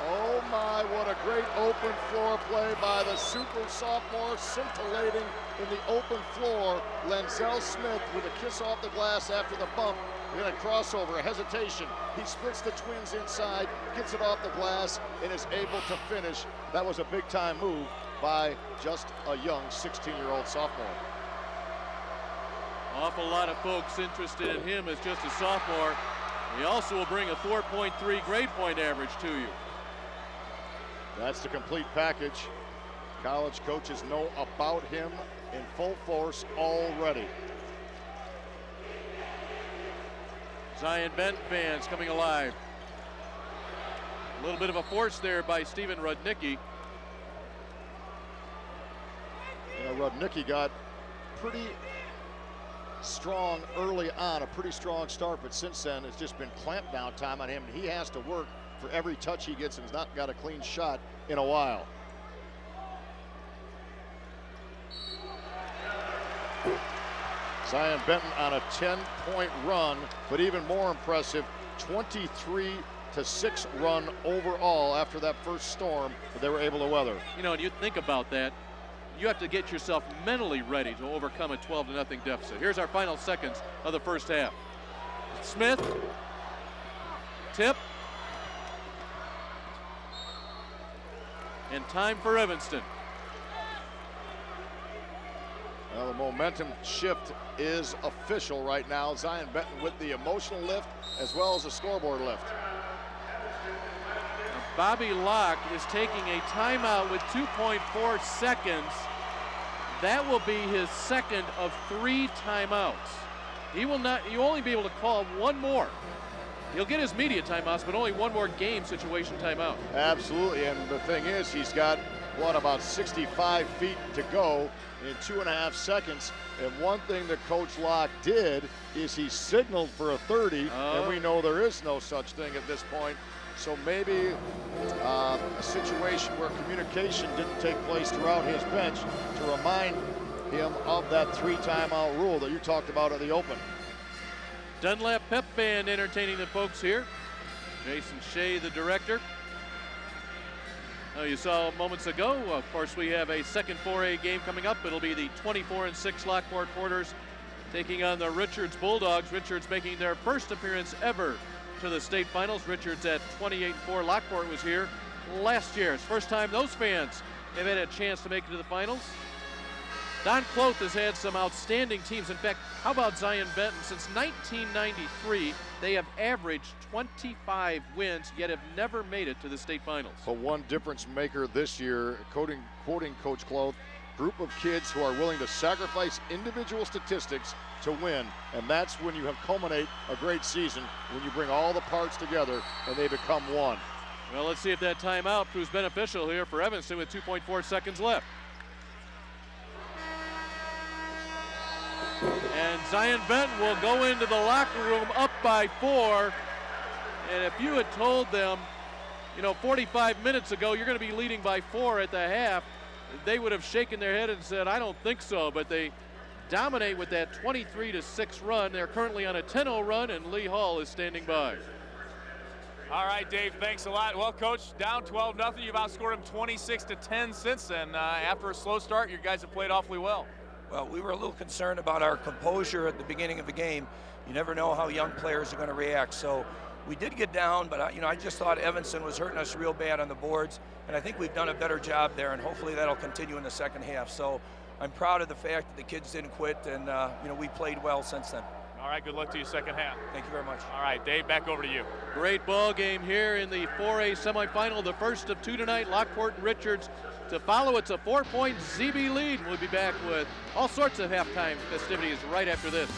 Oh my, what a great open floor play by the super sophomore, scintillating in the open floor. Lenzel Smith with a kiss off the glass after the bump. Then a crossover, a hesitation. He splits the twins inside, gets it off the glass, and is able to finish. That was a big-time move by just a young 16-year-old sophomore. Awful lot of folks interested in him as just a sophomore. He also will bring a 4.3 grade point average to you. That's the complete package. College coaches know about him in full force already. Zion-Benton fans coming alive. A little bit of a force there by Stephen Rudnicki. You know, Rudnicki got pretty strong early on, a pretty strong start, but since then it's just been clamp down time on him, and he has to work for every touch he gets, and has not got a clean shot in a while. Zion-Benton on a 10-point run, but even more impressive, 23-6 run overall after that first storm that they were able to weather. You know, and you think about that, you have to get yourself mentally ready to overcome a 12-0 deficit. Here's our final seconds of the first half. Smith, tip, and time for Evanston. Well, the momentum shift is official right now. Zion-Benton with the emotional lift as well as the scoreboard lift. Now, Bobby Locke is taking a timeout with 2.4 seconds. That will be his second of 3 timeouts. He'll only be able to call one more. He'll get his media timeouts, but only one more game situation timeout. Absolutely, and the thing is, he's got, what, about 65 feet to go in 2.5 seconds. And one thing that Coach Locke did is he signaled for a 30, and we know there is no such thing at this point. So maybe a situation where communication didn't take place throughout his bench to remind him of that 3 timeout rule that you talked about at the open. Dunlap Pep Band entertaining the folks here. Jason Shea, the director. You saw moments ago, of course, we have a second 4A game coming up. It'll be the 24-6 Lockport Porters taking on the Richards Bulldogs. Richards making their first appearance ever to the state finals. Richards at 28-4. Lockport was here last year. It's the first time those fans have had a chance to make it to the finals. Don Cloth has had some outstanding teams. In fact, how about Zion-Benton? Since 1993, they have averaged 25 wins, yet have never made it to the state finals. But one difference maker this year, quoting Coach Cloth, group of kids who are willing to sacrifice individual statistics to win. And that's when you have culminate a great season, when you bring all the parts together and they become one. Well, let's see if that timeout proves beneficial here for Evanston with 2.4 seconds left. And Zion-Benton will go into the locker room up by 4. And if you had told them, 45 minutes ago, you're going to be leading by 4 at the half, they would have shaken their head and said, I don't think so. But they dominate with that 23-6 run. They're currently on a 10-0 run, and Lee Hall is standing by. All right, Dave, thanks a lot. Well, Coach, down 12-0. You've outscored them 26-10 since then. After a slow start, your guys have played awfully well. Well, we were a little concerned about our composure at the beginning of the game. You never know how young players are going to react. So We did get down, but I just thought Evanston was hurting us real bad on the boards, and I think we've done a better job there, and hopefully that'll continue in the second half. So I'm proud of the fact that the kids didn't quit, and we played well since then. All right, good luck to you second half. Thank you very much. All right, Dave, back over to you. Great ball game here in the 4A semifinal, the first of two tonight. Lockport and Richards to follow. It's a 4-point ZB lead. We'll be back with all sorts of halftime festivities right after this.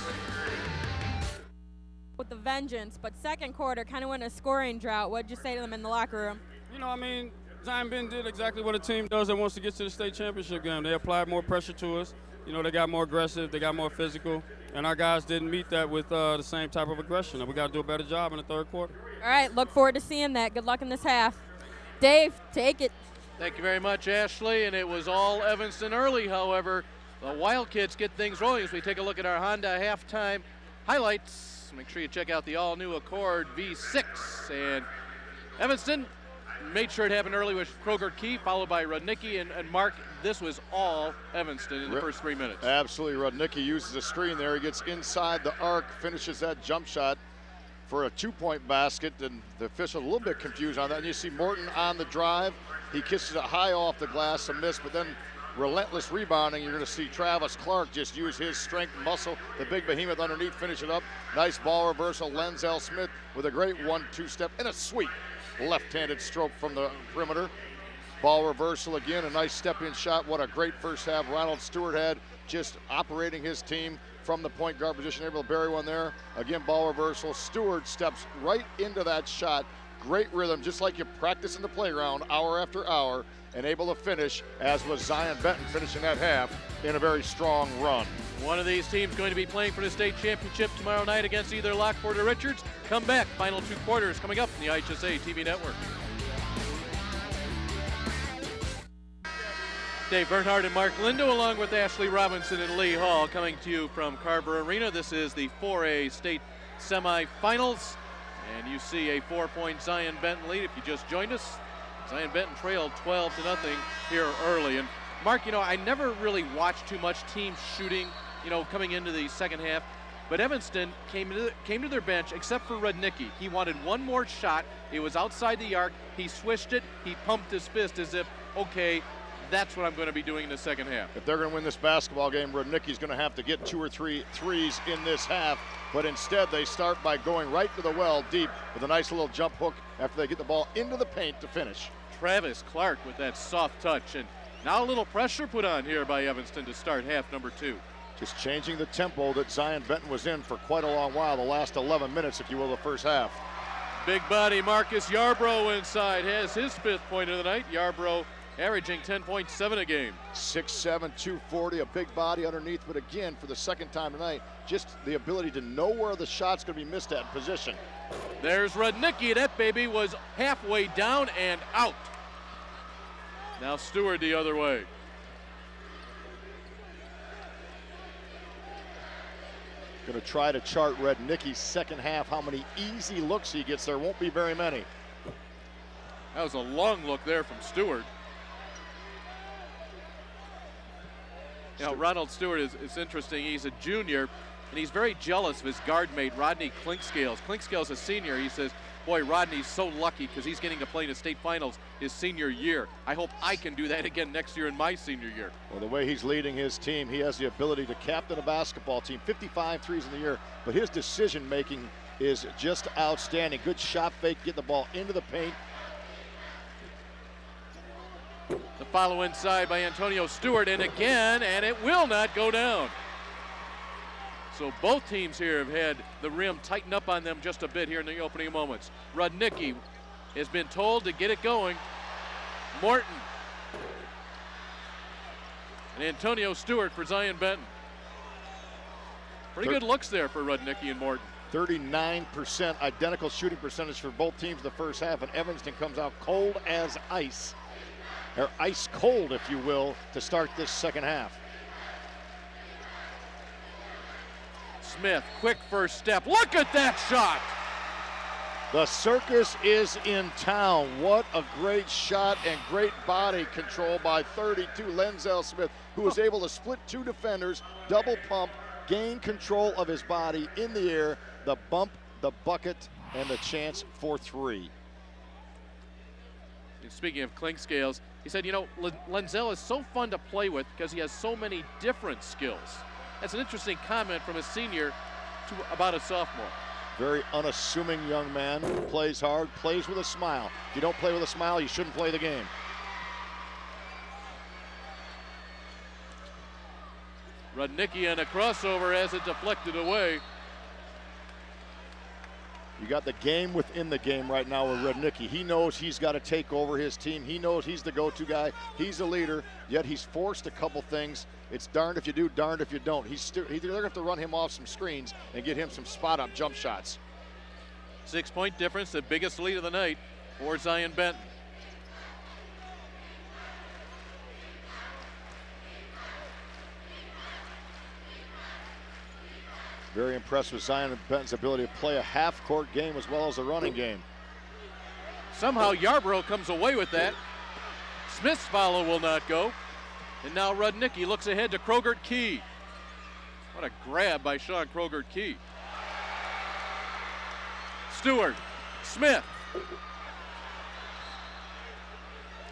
With the vengeance, but second quarter kind of went a scoring drought. What'd you say to them in the locker room? Zion-Benton did exactly what a team does that wants to get to the state championship game. They applied more pressure to us. They got more aggressive, they got more physical, and our guys didn't meet that with the same type of aggression. And we got to do a better job in the third quarter. All right, look forward to seeing that. Good luck in this half. Dave, take it. Thank you very much, Ashley. And it was all Evanston early, however. The Wildcats get things rolling as we take a look at our Honda halftime highlights. Make sure you check out the all-new Accord V6. And Evanston made sure it happened early with Kroger Key, followed by Rudnicki and Mark. This was all Evanston in the first 3 minutes. Absolutely. Rudnicki uses a screen there. He gets inside the arc, finishes that jump shot for a 2-point basket, and the official a little bit confused on that. And you see Morton on the drive. He kisses it high off the glass, a miss, but then relentless rebounding. You're going to see Travis Clark just use his strength, muscle, the big behemoth underneath, finish it up. Nice ball reversal. Lenzel Smith with a great 1-2 step and a sweet left-handed stroke from the perimeter. Ball reversal again, a nice step-in shot. What a great first half Ronald Stewart had, just operating his team from the point guard position, able to bury one there. Again, ball reversal. Stewart steps right into that shot. Great rhythm, just like you practice in the playground hour after hour, and able to finish, as was Zion-Benton finishing that half in a very strong run. One of these teams going to be playing for the state championship tomorrow night against either Lockport or Richards. Come back, final two quarters coming up in the IHSA TV network. Dave Bernhardt and Mark Lindo, along with Ashley Robinson and Lee Hall, coming to you from Carver Arena. This is the 4A state semifinals, and you see a 4-point Zion-Benton lead. If you just joined us, Zion-Benton trailed 12-0 here early. And Mark, I never really watched too much team shooting, coming into the second half. But Evanston came to their bench, except for Rudnicki. He wanted one more shot. It was outside the arc. He swished it. He pumped his fist as if, okay, that's what I'm going to be doing in the second half. If they're going to win this basketball game, Rudnicki's going to have to get 2 or 3 threes in this half. But instead, they start by going right to the well deep with a nice little jump hook after they get the ball into the paint to finish. Travis Clark with that soft touch, and now a little pressure put on here by Evanston to start half number 2. Just changing the tempo that Zion-Benton was in for quite a long while, the last 11 minutes, if you will, the first half. Big body Marcus Yarbrough inside has his 5th point of the night. Yarbrough averaging 10.7 a game. 6'7", 240, a big body underneath, but again, for the second time tonight, just the ability to know where the shot's going to be missed at position. There's Rudnicki. That baby was halfway down and out. Now Stewart the other way. Going to try to chart Rudnicki's second half, how many easy looks he gets. There won't be very many. That was a long look there from Stewart. Ronald Stewart is interesting. He's a junior, and he's very jealous of his guard mate, Rodney Clinkscales. Clinkscales, a senior. He says, boy, Rodney's so lucky because he's getting to play in the state finals his senior year. I hope I can do that again next year in my senior year. Well, the way he's leading his team, he has the ability to captain a basketball team. 55 threes in the year, but his decision-making is just outstanding. Good shot fake, get the ball into the paint. The follow inside by Antonio Stewart, and again, and it will not go down. So both teams here have had the rim tighten up on them just a bit here in the opening moments. Rudnicki has been told to get it going. Morton. And Antonio Stewart for Zion-Benton. Pretty good looks there for Rudnicki and Morton. 39% identical shooting percentage for both teams in the first half, and Evanston comes out cold as ice. Or ice cold, if you will, to start this second half. Smith, quick first step. Look at that shot! The circus is in town. What a great shot and great body control by 32 Lenzel Smith, who was able to split 2 defenders, double pump, gain control of his body in the air. The bump, the bucket, and a chance for 3. And speaking of clink scales, he said, you know, Lenzel is so fun to play with because he has so many different skills. That's an interesting comment from a senior about a sophomore. Very unassuming young man, plays hard, plays with a smile. If you don't play with a smile, you shouldn't play the game. Rudnicki and a crossover as it deflected away. You got the game within the game right now with Rudnicki. He knows he's got to take over his team. He knows he's the go-to guy. He's a leader, yet he's forced a couple things. It's darned if you do, darned if you don't. They're going to have to run him off some screens and get him some spot-up jump shots. 6-point difference, the biggest lead of the night for Zion-Benton. Very impressed with Zion-Benton's ability to play a half-court game as well as a running game. Somehow Yarbrough comes away with that. Smith's follow will not go. And now Rudnicki looks ahead to Krogert-Key. What a grab by Sean Krogert-Key. Stewart, Smith.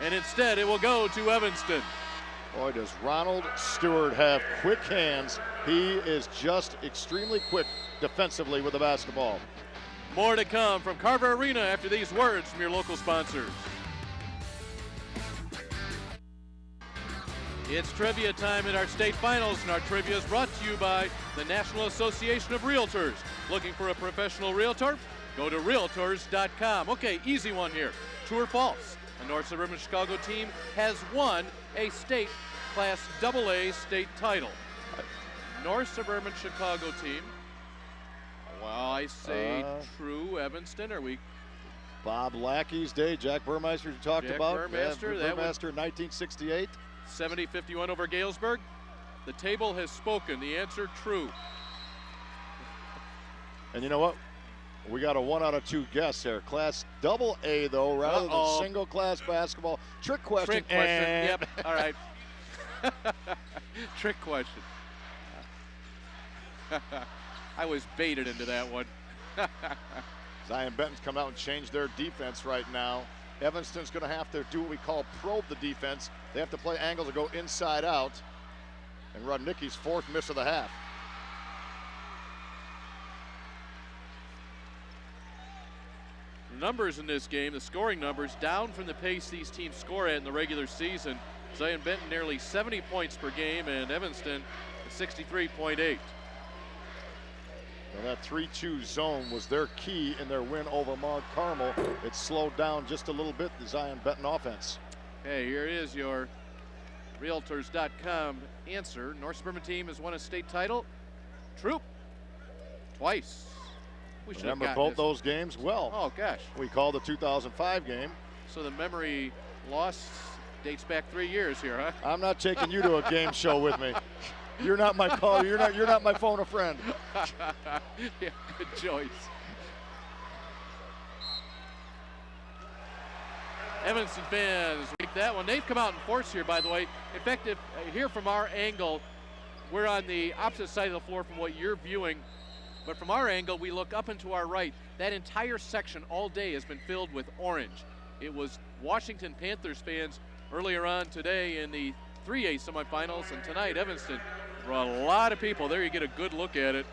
And instead it will go to Evanston. Boy, does Ronald Stewart have quick hands. He is just extremely quick defensively with the basketball. More to come from Carver Arena after these words from your local sponsors. It's trivia time at our state finals, and our trivia is brought to you by the National Association of Realtors. Looking for a professional realtor? Go to Realtors.com. Okay, easy one here. True or false? A North Suburban Chicago team has won a state Class AA state title. North Suburban Chicago team. Well, I say true. Evanston, are we? Bob Lackey's day, Jack Burmeister you talked about. Burmeister, Burmeister, 1968. 70-51 over Galesburg. The table has spoken. The answer, true. And you know what? We got a 1 out of 2 guess there. Class AA, though, rather than single class basketball. Trick question. Trick question. Yep. All right. Trick question. I was baited into that one. Zion-Benton's come out and changed their defense right now. Evanston's going to have to do what we call probe the defense. They have to play angles that go inside out. And Rudnicki's 4th miss of the half. Numbers in this game, the scoring numbers, down from the pace these teams score at in the regular season. Zion-Benton nearly 70 points per game, and Evanston 63.8. And that 3-2 zone was their key in their win over Mount Carmel. It slowed down just a little bit the Zion-Benton offense. Hey, here is your Realtors.com answer. North Suburban team has won a state title. True. Twice. We should remember both those games well. Oh, gosh. We called the 2005 game. So the memory loss dates back 3 years here, huh? I'm not taking you to a game show with me. You're not my caller. You're not my phone a friend. Yeah, good choice. Evanston fans make that one. They've come out in force here, by the way. In fact, if here from our angle, we're on the opposite side of the floor from what you're viewing. But from our angle, we look up and to our right. That entire section all day has been filled with orange. It was Washington Panthers fans earlier on today in the 3A semifinals, and tonight Evanston brought a lot of people. There you get a good look at it.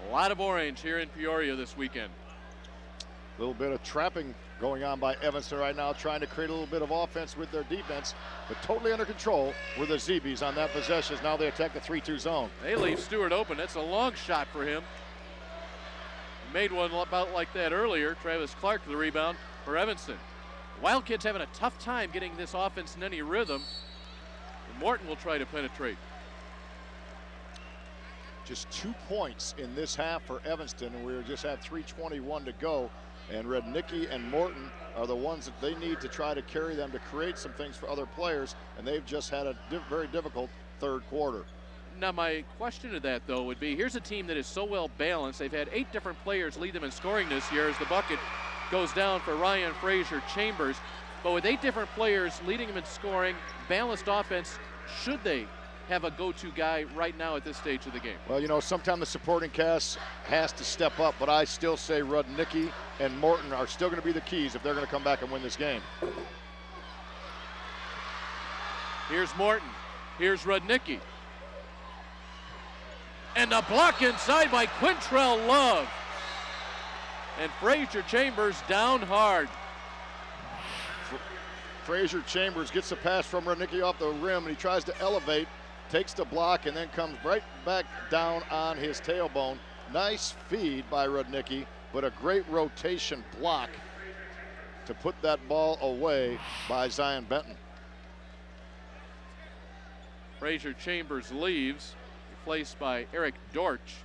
A lot of orange here in Peoria this weekend. A little bit of trapping going on by Evanston right now, trying to create a little bit of offense with their defense, but totally under control were the ZBs on that possession. Now they attack the 3-2 zone. They leave Stewart open. That's a long shot for him. He made one about like that earlier. Travis Clark the rebound for Evanston. The Wildcats having a tough time getting this offense in any rhythm. And Morton will try to penetrate. Just 2 points in this half for Evanston, and we just have 3:21 to go. And Rudnicki and Morton are the ones that they need to try to carry them to create some things for other players, and they've just had a very difficult third quarter. Now my question to that, though, would be, here's a team that is so well balanced. They've had 8 different players lead them in scoring this year as the bucket goes down for Ryan Frazier Chambers. But with 8 different players leading them in scoring, balanced offense, should they have a go-to guy right now at this stage of the game? Well, you know, sometimes the supporting cast has to step up, but I still say Rudnicki and Morton are still going to be the keys if they're going to come back and win this game. Here's Morton. Here's Rudnicki. And a block inside by Quintrell Love. And Frazier Chambers down hard. Frazier Chambers gets the pass from Rudnicki off the rim, and he tries to elevate, takes the block, and then comes right back down on his tailbone. Nice feed by Rudnicki, but a great rotation block to put that ball away by Zion-Benton. Frazier Chambers leaves, replaced by Eric Dortch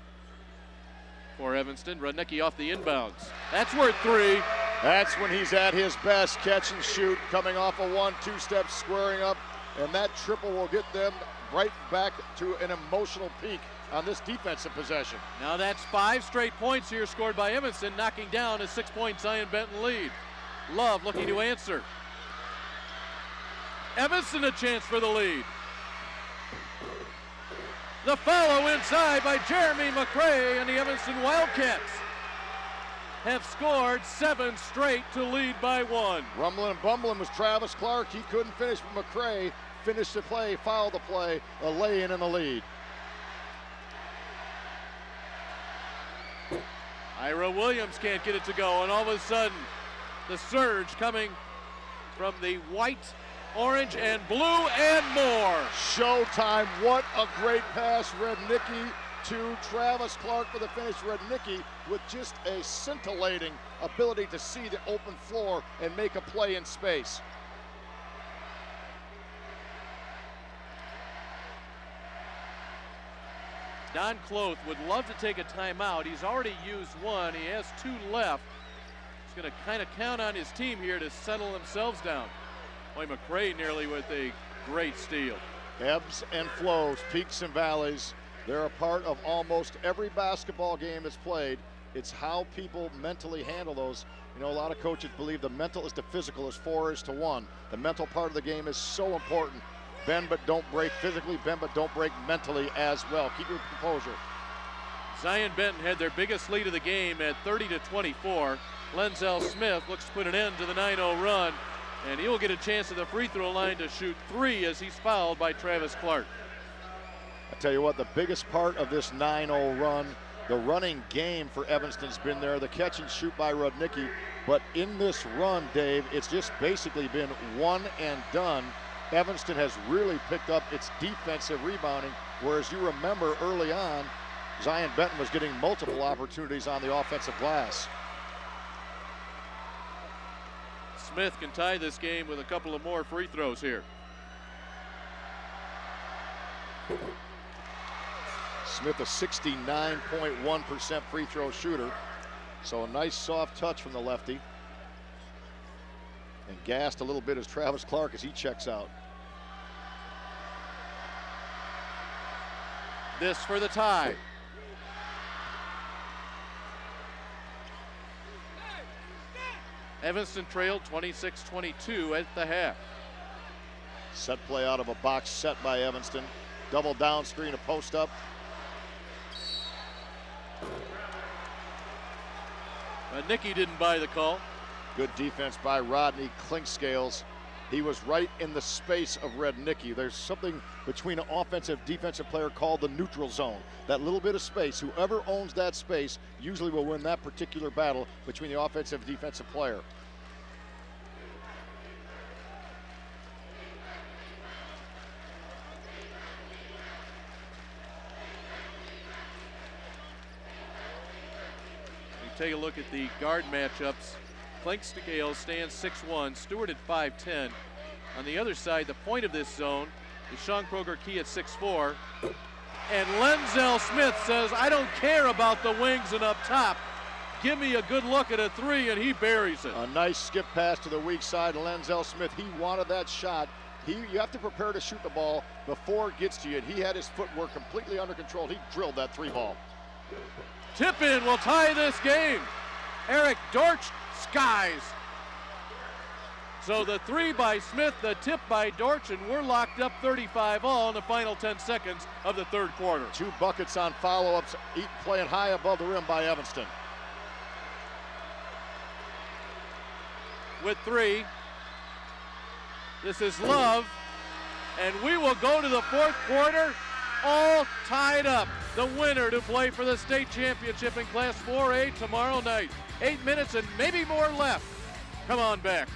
for Evanston. Rudnicki off the inbounds. That's worth 3. That's when he's at his best, catch and shoot, coming off a 1-2 step, squaring up, and that triple will get them right back to an emotional peak on this defensive possession. Now that's 5 straight points here scored by Evanston, knocking down a 6-point Zion-Benton lead. Love looking to answer. Evanston a chance for the lead. The follow inside by Jeremy McCray, and the Evanston Wildcats have scored 7 straight to lead by 1. Rumbling and bumbling was Travis Clark. He couldn't finish, but McCray finished the play, fouled the play, a lay-in the lead. Ira Williams can't get it to go, and all of a sudden, the surge coming from the white, orange, and blue, and more. Showtime, what a great pass, Rudnicki to Travis Clark for the finish. Rudnicki with just a scintillating ability to see the open floor and make a play in space. Don Cloth would love to take a timeout. He's already used 1. He has 2 left. He's going to kind of count on his team here to settle themselves down. Boy, McCray nearly with a great steal. Ebbs and flows, peaks and valleys. They're a part of almost every basketball game that's played. It's how people mentally handle those. You know, a lot of coaches believe the mental is to physical as 4 is to 1. The mental part of the game is so important. Bend but don't break physically, bend but don't break mentally as well. Keep your composure. Zion-Benton had their biggest lead of the game at 30-24. Lenzel Smith looks to put an end to the 9-0 run, and he'll get a chance at the free throw line to shoot 3 as he's fouled by Travis Clark. I tell you what, the biggest part of this 9-0 run, the running game for Evanston's been there, the catch and shoot by Rudnicki. But in this run, Dave, it's just basically been one and done. Evanston has really picked up its defensive rebounding, whereas you remember early on, Zion-Benton was getting multiple opportunities on the offensive glass. Smith can tie this game with a couple of more free throws here. Smith a 69.1% free throw shooter. So a nice soft touch from the lefty. And gassed a little bit as Travis Clark as he checks out. This for the tie. Evanston trailed 26-22 at the half. Set play out of a box set by Evanston. Double down screen, a post up. Nicky didn't buy the call. Good defense by Rodney Clinkscales. He was right in the space of Rudnicki. There's something between an offensive defensive player called the neutral zone. That little bit of space, whoever owns that space usually will win that particular battle between the offensive and defensive player. Take a look at the guard matchups. Clinkscales stands 6'1", Stewart at 5'10". On the other side, the point of this zone is Sean Kroger-Key at 6'4". And Lenzel Smith says, I don't care about the wings and up top. Give me a good look at a 3, and he buries it. A nice skip pass to the weak side. Lenzel Smith, he wanted that shot. You have to prepare to shoot the ball before it gets to you. And he had his footwork completely under control. He drilled that 3 ball. Tip in will tie this game. Eric Dortch skies. So the 3 by Smith, the tip by Dortch, and we're locked up 35 all in the final 10 seconds of the third quarter. 2 buckets on follow-ups, playing high above the rim by Evanston. With 3, this is Love, and we will go to the fourth quarter all tied up. The winner to play for the state championship in Class 4A tomorrow night. 8 minutes and maybe more left. Come on back.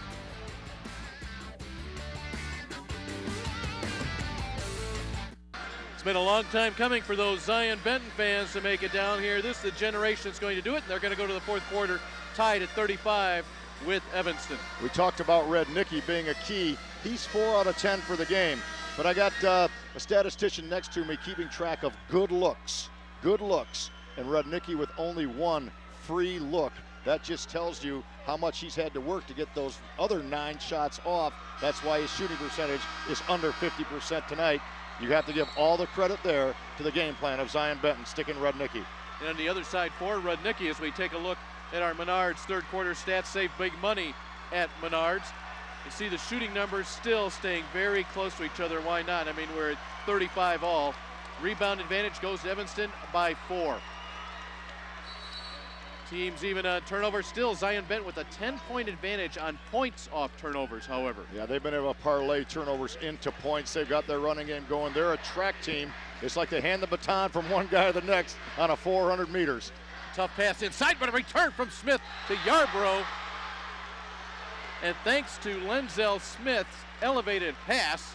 It's been a long time coming for those Zion-Benton fans to make it down here. This is the generation that's going to do it, and they're going to go to the fourth quarter tied at 35 with Evanston. We talked about Rudnicki being a key. He's 4 out of 10 for the game. But I got a statistician next to me keeping track of good looks. Good looks. And Rudnicki with only 1 free look. That just tells you how much he's had to work to get those other 9 shots off. That's why his shooting percentage is under 50% tonight. You have to give all the credit there to the game plan of Zion-Benton sticking Rudnicki. And on the other side for Rudnicki, as we take a look at our Menards third quarter stats, save big money at Menards. You see the shooting numbers still staying very close to each other. Why not? I mean, we're at 35 all. Rebound advantage goes to Evanston by 4. Teams even on turnovers. Still Zion-Benton with a 10-point advantage on points off turnovers, however. Yeah, they've been able to parlay turnovers into points. They've got their running game going. They're a track team. It's like they hand the baton from one guy to the next on a 400 meters. Tough pass inside, but a return from Smith to Yarbrough. And thanks to Lenzel Smith's elevated pass,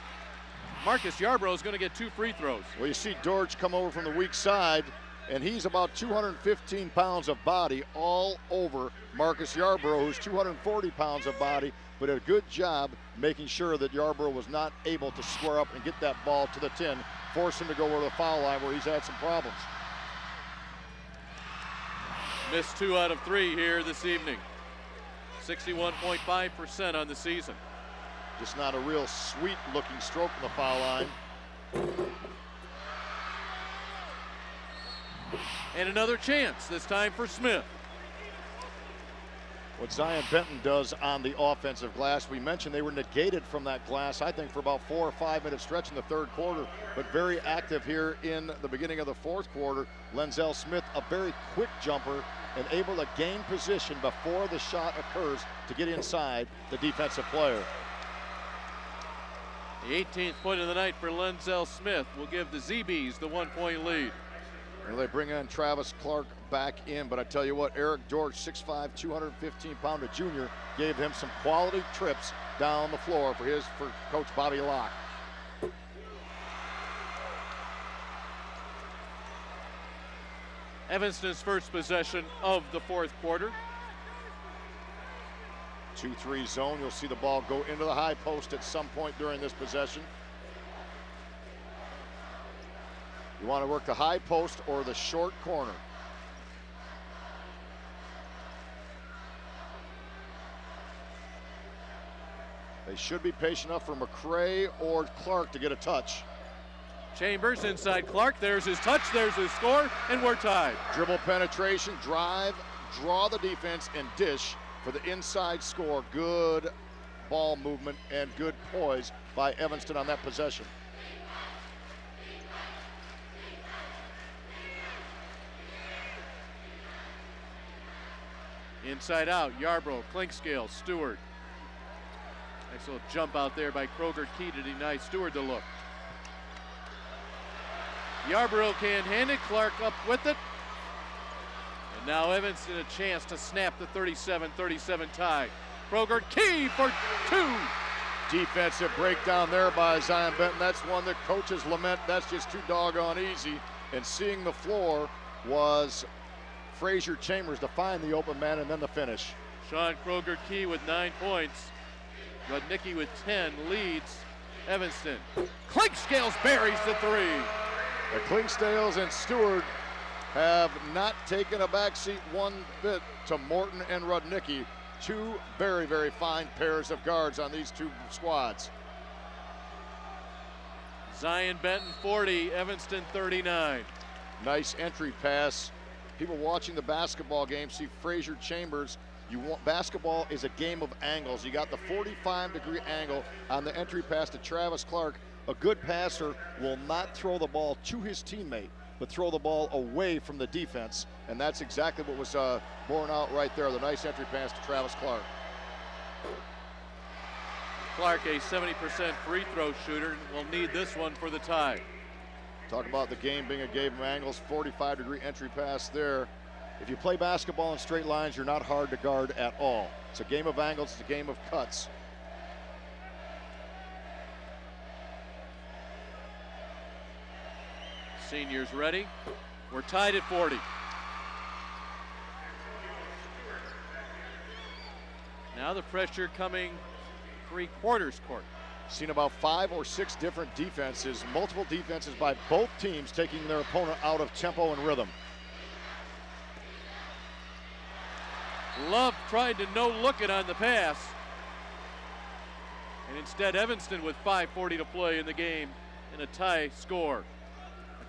Marcus Yarbrough is going to get 2 free throws. Well, you see Dortch come over from the weak side, and he's about 215 pounds of body all over Marcus Yarbrough, who's 240 pounds of body, but did a good job making sure that Yarbrough was not able to square up and get that ball to the tin, force him to go over the foul line where he's had some problems. Missed 2 out of 3 here this evening. 61.5% on the season. Just not a real sweet looking stroke from the foul line. And another chance, this time for Smith. What Zion-Benton does on the offensive glass, we mentioned they were negated from that glass, I think, for about 4 or 5 minute stretch in the third quarter, but very active here in the beginning of the fourth quarter. Lenzel Smith, a very quick jumper and able to gain position before the shot occurs to get inside the defensive player. The 18th point of the night for Lenzel Smith will give the ZBs the 1-point lead. And they bring in Travis Clark back in, but I tell you what, Eric Dortch, 6'5", 215-pounder junior, gave him some quality trips down the floor for Coach Bobby Locke. Evanston's first possession of the fourth quarter. 2-3 zone. You'll see the ball go into the high post at some point during this possession. You want to work the high post or the short corner. They should be patient enough for McCray or Clark to get a touch. Chambers inside Clark. There's his touch, there's his score, and we're tied. Dribble penetration, drive, draw the defense, and dish for the inside score. Good ball movement and good poise by Evanston on that possession. Inside out, Yarbrough, Clinkscale, Stewart. Nice little jump out there by Kroger Key to deny Stewart the look. Yarbrough can't hand it, Clark up with it. And now Evanston a chance to snap the 37-37 tie. Kroger Key for 2. Defensive breakdown there by Zion-Benton. That's one that coaches lament. That's just too doggone easy. And seeing the floor was Frazier Chambers to find the open man and then the finish. Sean Kroger Key with 9 points. Rudnicki with 10 leads Evanston. Clinkscales buries the 3. The Clinkscales and Stewart have not taken a backseat one bit to Morton and Rudnicki. 2 very, very fine pairs of guards on these 2 squads. Zion-Benton 40, Evanston 39. Nice entry pass. People watching the basketball game see Frazier Chambers Basketball is a game of angles. You got the 45-degree angle on the entry pass to Travis Clark. A good passer will not throw the ball to his teammate, but throw the ball away from the defense. And that's exactly what was borne out right there. The nice entry pass to Travis Clark. Clark, a 70% free throw shooter, will need this one for the tie. Talk about the game being a game of angles, 45-degree entry pass there. If you play basketball in straight lines, you're not hard to guard at all. It's a game of angles, it's a game of cuts. Seniors ready. We're tied at 40. Now the pressure coming three-quarters court. Seen about 5 or 6 different defenses, multiple defenses by both teams taking their opponent out of tempo and rhythm. Love tried to no-look it on the pass. And instead Evanston with 5:40 to play in the game in a tie score.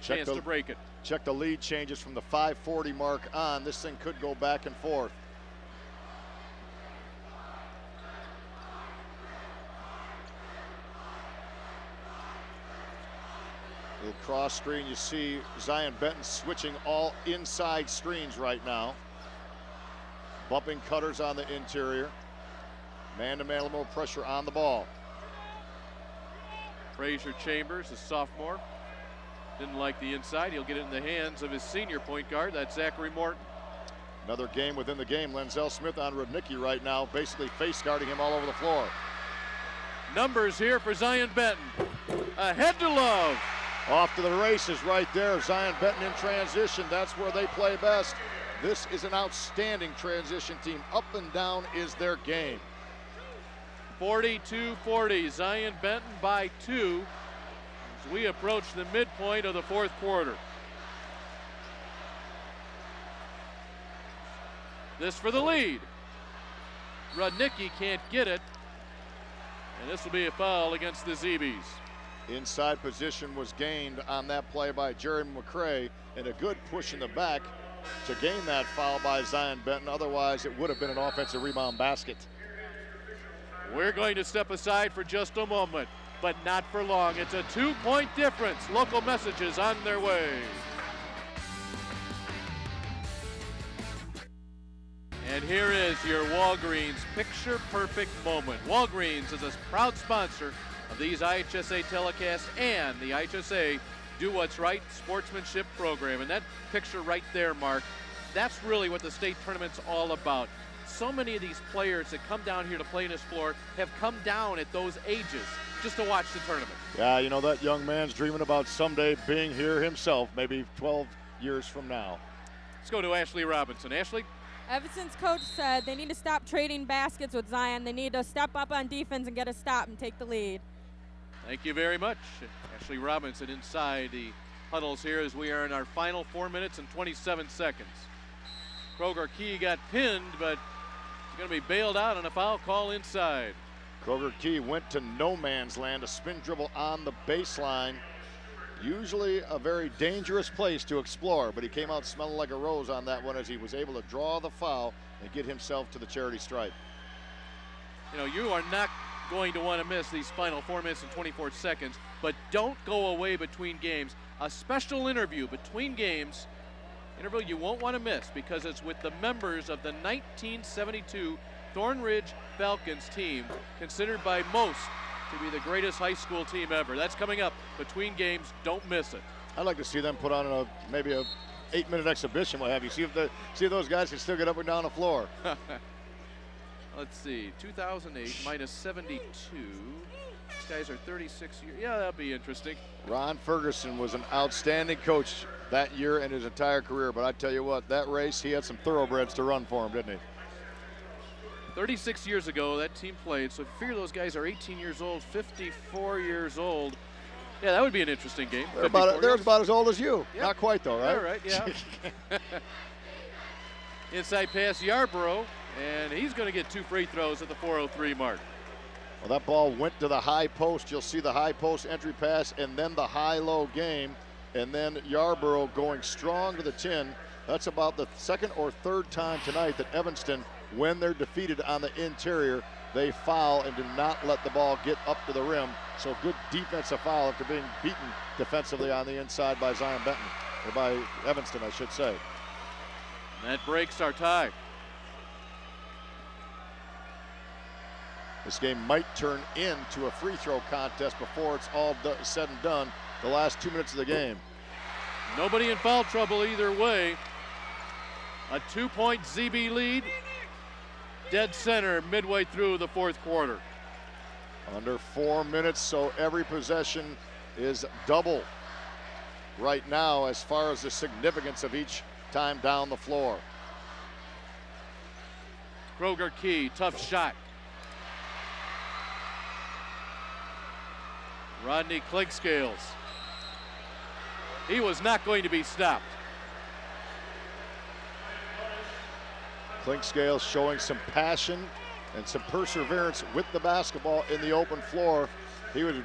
Chance to break it. Check the lead changes from the 5:40 mark on. This thing could go back and forth. Little cross screen. You see Zion-Benton switching all inside screens right now. Bumping cutters on the interior. Man-to-man, a little more pressure on the ball. Frazier Chambers, a sophomore. Didn't like the inside. He'll get it in the hands of his senior point guard. That's Zachary Morton. Another game within the game. Lenzel Smith on Rudnicki right now, basically face guarding him all over the floor. Numbers here for Zion-Benton. Ahead to Love. Off to the races right there. Zion-Benton in transition. That's where they play best. This is an outstanding transition team. Up and down is their game. 42-40. Zion-Benton by 2. As we approach the midpoint of the fourth quarter. This for the lead. Rudnicki can't get it. And this will be a foul against the Zeebies. Inside position was gained on that play by Jeremy McCray, and a good push in the back to gain that foul by Zion-Benton. Otherwise, it would have been an offensive rebound basket. We're going to step aside for just a moment, but not for long. It's a 2-point difference. Local messages on their way. And here is your Walgreens Picture Perfect moment. Walgreens is a proud sponsor of these IHSA telecasts and the IHSA Do What's Right sportsmanship program. And that picture right there, Mark, that's really what the state tournament's all about. So many of these players that come down here to play in this floor have come down at those ages just to watch the tournament. Yeah, you know, that young man's dreaming about someday being here himself, maybe 12 years from now. Let's go to Ashley Robinson. Ashley? Evanston's coach said they need to stop trading baskets with Zion. They need to step up on defense and get a stop and take the lead. Thank you very much. Ashley Robinson inside the huddles here as we are in our final 4 minutes and 27 seconds. Kroger Key got pinned, but he's going to be bailed out on a foul call inside. Kroger Key went to no man's land, a spin dribble on the baseline. Usually a very dangerous place to explore, but he came out smelling like a rose on that one as he was able to draw the foul and get himself to the charity stripe. You know, you are not going to want to miss these final 4 minutes and 24 seconds, but don't go away between games. A special interview between games, interview you won't want to miss because it's with the members of the 1972 Thornridge Falcons team, considered by most to be the greatest high school team ever. That's coming up between games. Don't miss it. I'd like to see them put on maybe a 8-minute exhibition, what have you. See if those guys can still get up and down the floor. Let's see, 2008 minus 72. These guys are 36 years. Yeah, that'll be interesting. Ron Ferguson was an outstanding coach that year and his entire career, but I tell you what, that race, he had some thoroughbreds to run for him, didn't he? 36 years ago, that team played, so figure those guys are 18 years old, 54 years old. Yeah, that would be an interesting game. They're about as old as you. Yep. Not quite, though, right? All right, yeah. Inside pass, Yarborough, and he's going to get 2 free throws at the 4:03 mark. Well, that ball went to the high post. You'll see the high post entry pass and then the high-low game, and then Yarborough going strong to the tin. That's about the second or third time tonight that Evanston when they're defeated on the interior, they foul and do not let the ball get up to the rim. So good defensive foul after being beaten defensively on the inside by Zion-Benton, or by Evanston, I should say. And that breaks our tie. This game might turn into a free throw contest before it's all said and done. The last 2 minutes of the game. Nobody in foul trouble either way. A 2-point ZB lead. Dead center midway through the fourth quarter. Under 4 minutes, so every possession is double right now as far as the significance of each time down the floor. Kroger Key, tough shot. Rodney Clinkscales. He was not going to be stopped. Clinkscales showing some passion and some perseverance with the basketball in the open floor. He was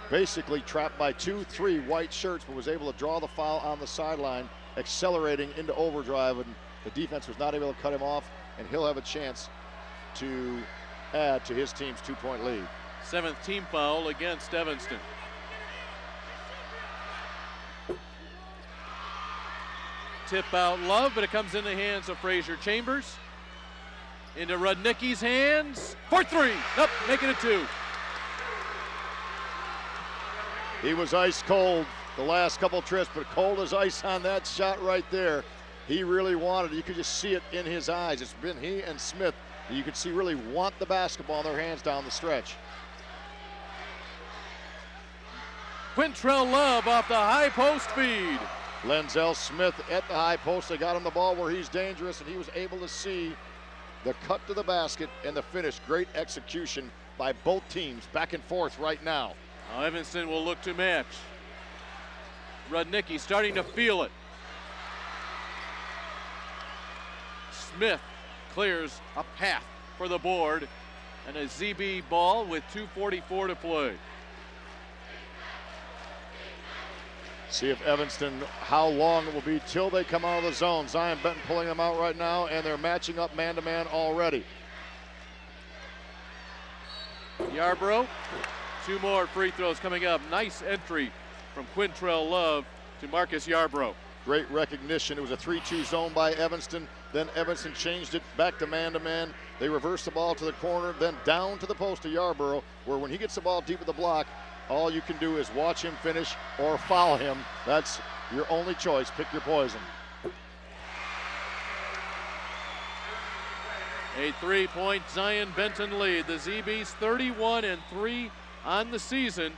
basically trapped by 2-3 white shirts, but was able to draw the foul on the sideline, accelerating into overdrive, and the defense was not able to cut him off, and he'll have a chance to add to his team's 2-point lead. 7th team foul against Evanston. Tip out Love, but it comes in the hands of Frazier Chambers. Into Rudnicki's hands for 3. Nope, make it a 2. He was ice cold the last couple trips, but cold as ice on that shot right there. He really wanted it. You could just see it in his eyes. It's been he and Smith that you could see really want the basketball in their hands down the stretch. Quintrell Love off the high post feed. Lenzel Smith at the high post. They got him the ball where he's dangerous, and he was able to see the cut to the basket and the finish. Great execution by both teams, back and forth right now. Now Evanston will look to match. Rudnicki starting to feel it. Smith clears a path for the board, and a ZB ball with 2:44 to play. See if Evanston, how long it will be till they come out of the zone. Zion-Benton pulling them out right now, and they're matching up man-to-man already. Yarbrough, 2 more free throws coming up. Nice entry from Quintrell Love to Marcus Yarbrough. Great recognition. It was a 3-2 zone by Evanston. Then Evanston changed it back to man-to-man. They reversed the ball to the corner, then down to the post to Yarbrough, where when he gets the ball deep at the block, all you can do is watch him finish or foul him. That's your only choice. Pick your poison. A 3-point Zion-Benton lead. The ZBs 31-3 on the season.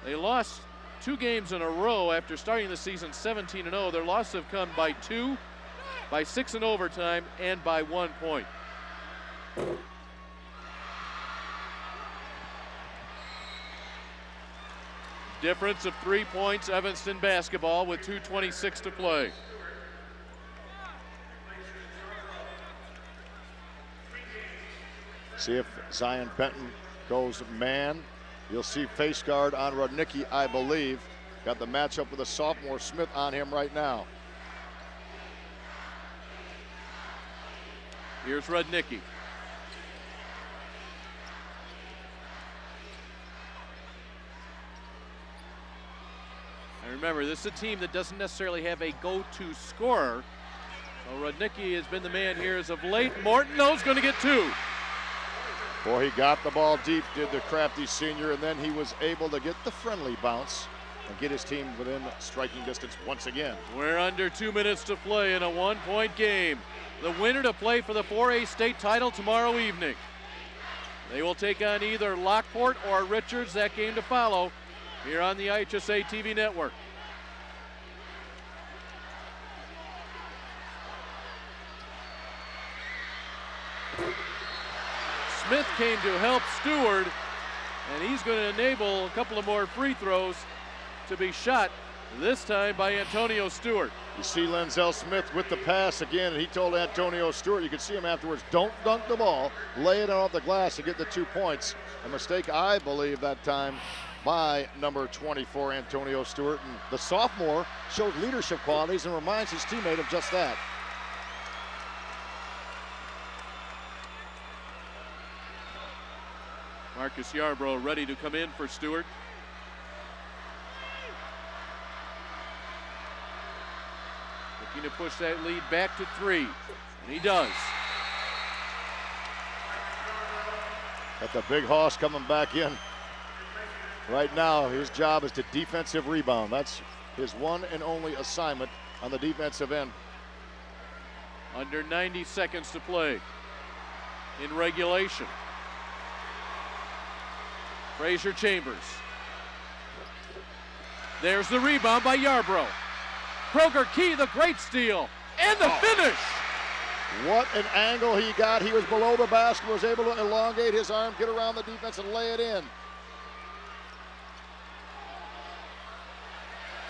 They lost 2 games in a row after starting the season 17-0. Their losses have come by 2, by 6 in overtime, and by 1 point. Difference of 3 points, Evanston basketball with 2:26 to play. See if Zion-Benton goes man. You'll see face guard on Rudnicki, I believe. Got the matchup with the sophomore Smith on him right now. Here's Rudnicki. And remember, this is a team that doesn't necessarily have a go-to scorer. So Rudnicki has been the man here as of late. Morton, though, is going to get 2. Boy, he got the ball deep, did the crafty senior, and then he was able to get the friendly bounce and get his team within striking distance once again. We're under 2 minutes to play in a 1-point game. The winner to play for the 4A state title tomorrow evening. They will take on either Lockport or Richards. That game to follow here on the IHSA TV network. Smith came to help Stewart, and he's going to enable a couple of more free throws to be shot, this time by Antonio Stewart. You see Lenzel Smith with the pass again, and he told Antonio Stewart, you could see him afterwards, don't dunk the ball, lay it off the glass to get the 2 points. A mistake, I believe, that time by number 24, Antonio Stewart. And the sophomore showed leadership qualities and reminds his teammate of just that. Marcus Yarbrough ready to come in for Stewart. Looking to push that lead back to 3, and he does. Got the big hoss coming back in. Right now, his job is to defensive rebound. That's his one and only assignment on the defensive end. Under 90 seconds to play in regulation. Frazier Chambers. There's the rebound by Yarbrough. Kroger Key, the great steal, and the finish. What an angle he got. He was below the basket, was able to elongate his arm, get around the defense, and lay it in.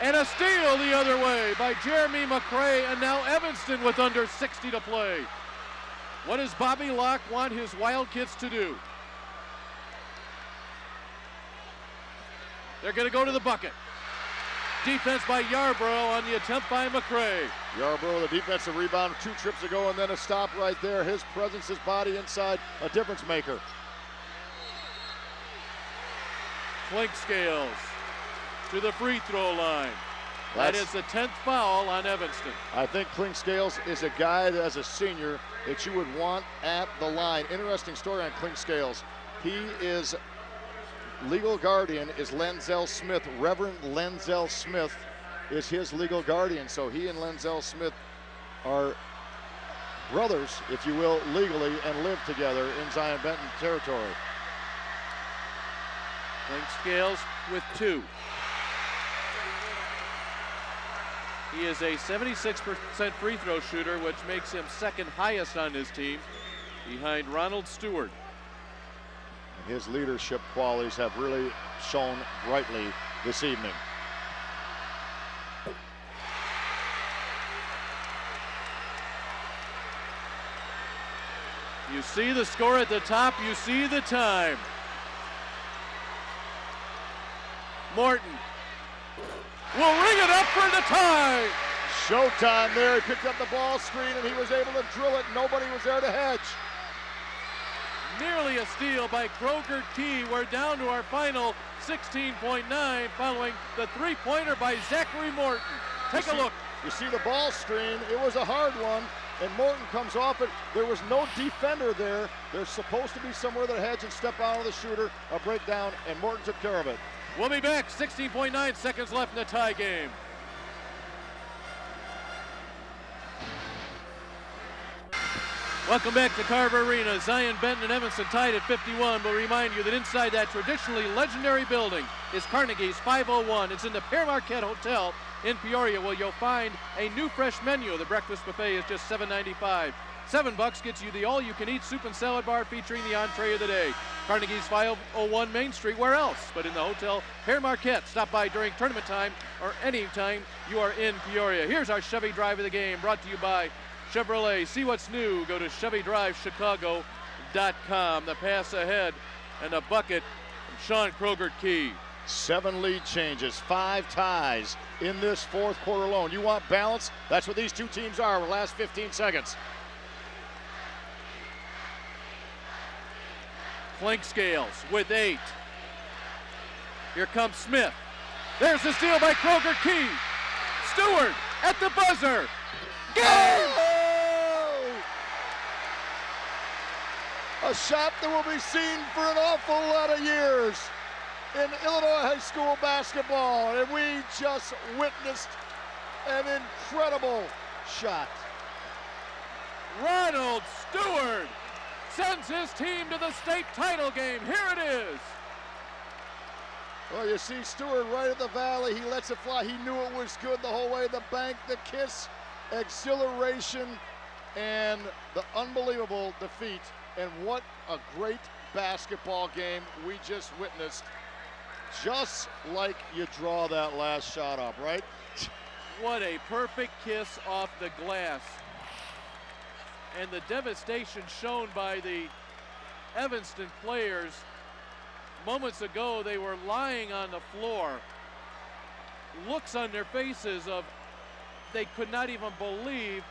And a steal the other way by Jeremy McCray, and now Evanston with under 60 to play. What does Bobby Locke want his Wildcats to do? They're going to go to the bucket. Defense by Yarbrough on the attempt by McCray. Yarbrough, the defensive rebound 2 trips ago, and then a stop right there. His presence, his body inside, a difference maker. Clinkscales to the free throw line. That is the 10th foul on Evanston. I think Clinkscales is a guy that, as a senior, that you would want at the line. Interesting story on Clinkscales. He is legal guardian is Lenzel Smith. Reverend Lenzel Smith is his legal guardian. So he and Lenzel Smith are brothers, if you will, legally, and live together in Zion-Benton territory. Clinkscales with 2. He is a 76% free throw shooter, which makes him second highest on his team, behind Ronald Stewart. His leadership qualities have really shown brightly this evening. You see the score at the top, you see the time. Morton will ring it up for the tie. Showtime there. He picked up the ball screen and he was able to drill it. Nobody was there to hedge. Nearly a steal by Kroger Key. We're down to our final 16.9 following the three-pointer by Zachary Morton. Take a look. You see the ball screen. It was a hard one, and Morton comes off it. There was no defender there. There's supposed to be somewhere that hedge and step out of the shooter, a breakdown, and Morton took care of it. We'll be back. 16.9 seconds left in the tie game. Welcome back to Carver Arena. Zion-Benton and Evanston tied at 51. We'll remind you that inside that traditionally legendary building is Carnegie's 501. It's in the Père Marquette Hotel in Peoria, where you'll find a new fresh menu. The breakfast buffet is just $7.95. $7 gets you the all-you-can-eat soup and salad bar featuring the entree of the day. Carnegie's 501 Main Street. Where else but in the Hotel Père Marquette? Stop by during tournament time or any time you are in Peoria. Here's our Chevy Drive of the game, brought to you by Chevrolet. See what's new. Go to ChevyDriveChicago.com. The pass ahead and a bucket from Sean Kroger Key. 7 lead changes, 5 ties in this fourth quarter alone. You want balance? That's what these two teams are in the last 15 seconds. Clinkscales with 8. Here comes Smith. There's the steal by Kroger Key. Stewart at the buzzer. Game! A shot that will be seen for an awful lot of years in Illinois high school basketball, and we just witnessed an incredible shot. Ronald Stewart sends his team to the state title game. Here it is. Well, you see Stewart right at the valley. He lets it fly. He knew it was good the whole way. The bank, the kiss, exhilaration, and the unbelievable defeat. And what a great basketball game we just witnessed. Just like you draw that last shot up, right? What a perfect kiss off the glass. And the devastation shown by the Evanston players. Moments ago, they were lying on the floor. Looks on their faces of they could not even believe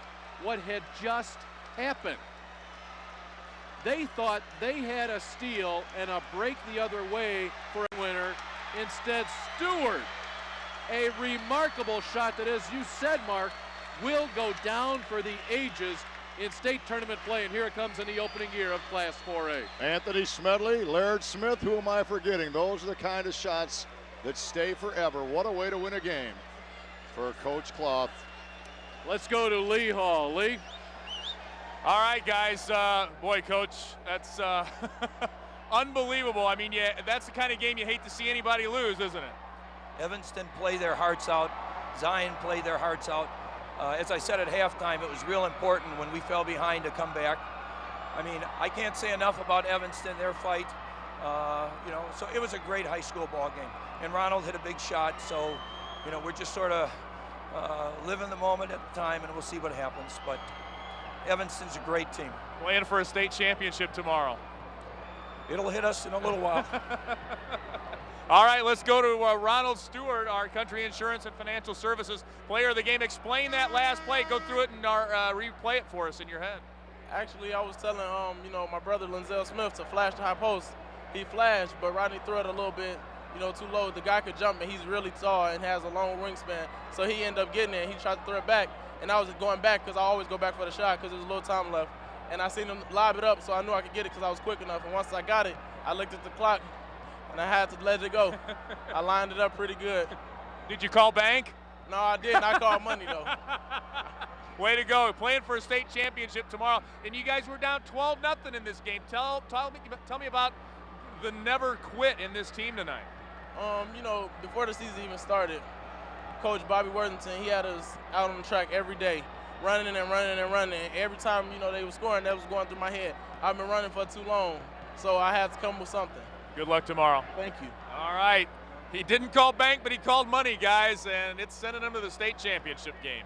what had just happened. They thought they had a steal and a break the other way for a winner. Instead, Stewart, a remarkable shot that, as you said, Mark, will go down for the ages in state tournament play, and here it comes in the opening year of Class 4A. Anthony Smedley, Laird Smith, who am I forgetting? Those are the kind of shots that stay forever. What a way to win a game for Coach Cloth. Let's go to Lee Hall. Lee? All right, guys. Boy, Coach, that's unbelievable. I mean, yeah, that's the kind of game you hate to see anybody lose, isn't it? Evanston played their hearts out. Zion played their hearts out. As I said at halftime, it was real important when we fell behind to come back. I mean, I can't say enough about Evanston, their fight. So it was a great high school ball game. And Ronald hit a big shot, so, we're just sort of living the moment at the time, and we'll see what happens. But Evanston's a great team. Playing for a state championship tomorrow. It'll hit us in a little while. All right, let's go to Ronald Stewart, our Country Insurance and Financial Services player of the game. Explain that last play. Go through it and replay it for us in your head. Actually, I was telling my brother Lenzel Smith to flash the high post. He flashed, but Rodney threw it a little bit, too low. The guy could jump, and he's really tall and has a long wingspan. So he ended up getting it. He tried to throw it back, and I was going back because I always go back for the shot because there's a little time left. And I seen him lob it up, so I knew I could get it because I was quick enough. And once I got it, I looked at the clock, and I had to let it go. I lined it up pretty good. Did you call bank? No, I didn't. I called money, though. Way to go. Playing for a state championship tomorrow. And you guys were down 12-0 in this game. Tell me about the never quit in this team tonight. Before the season even started, Coach Bobby Worthington, he had us out on the track every day, running and running and running. Every time, they were scoring, that was going through my head. I've been running for too long, so I had to come with something. Good luck tomorrow. Thank you. All right. He didn't call bank, but he called money, guys, and it's sending him to the state championship game.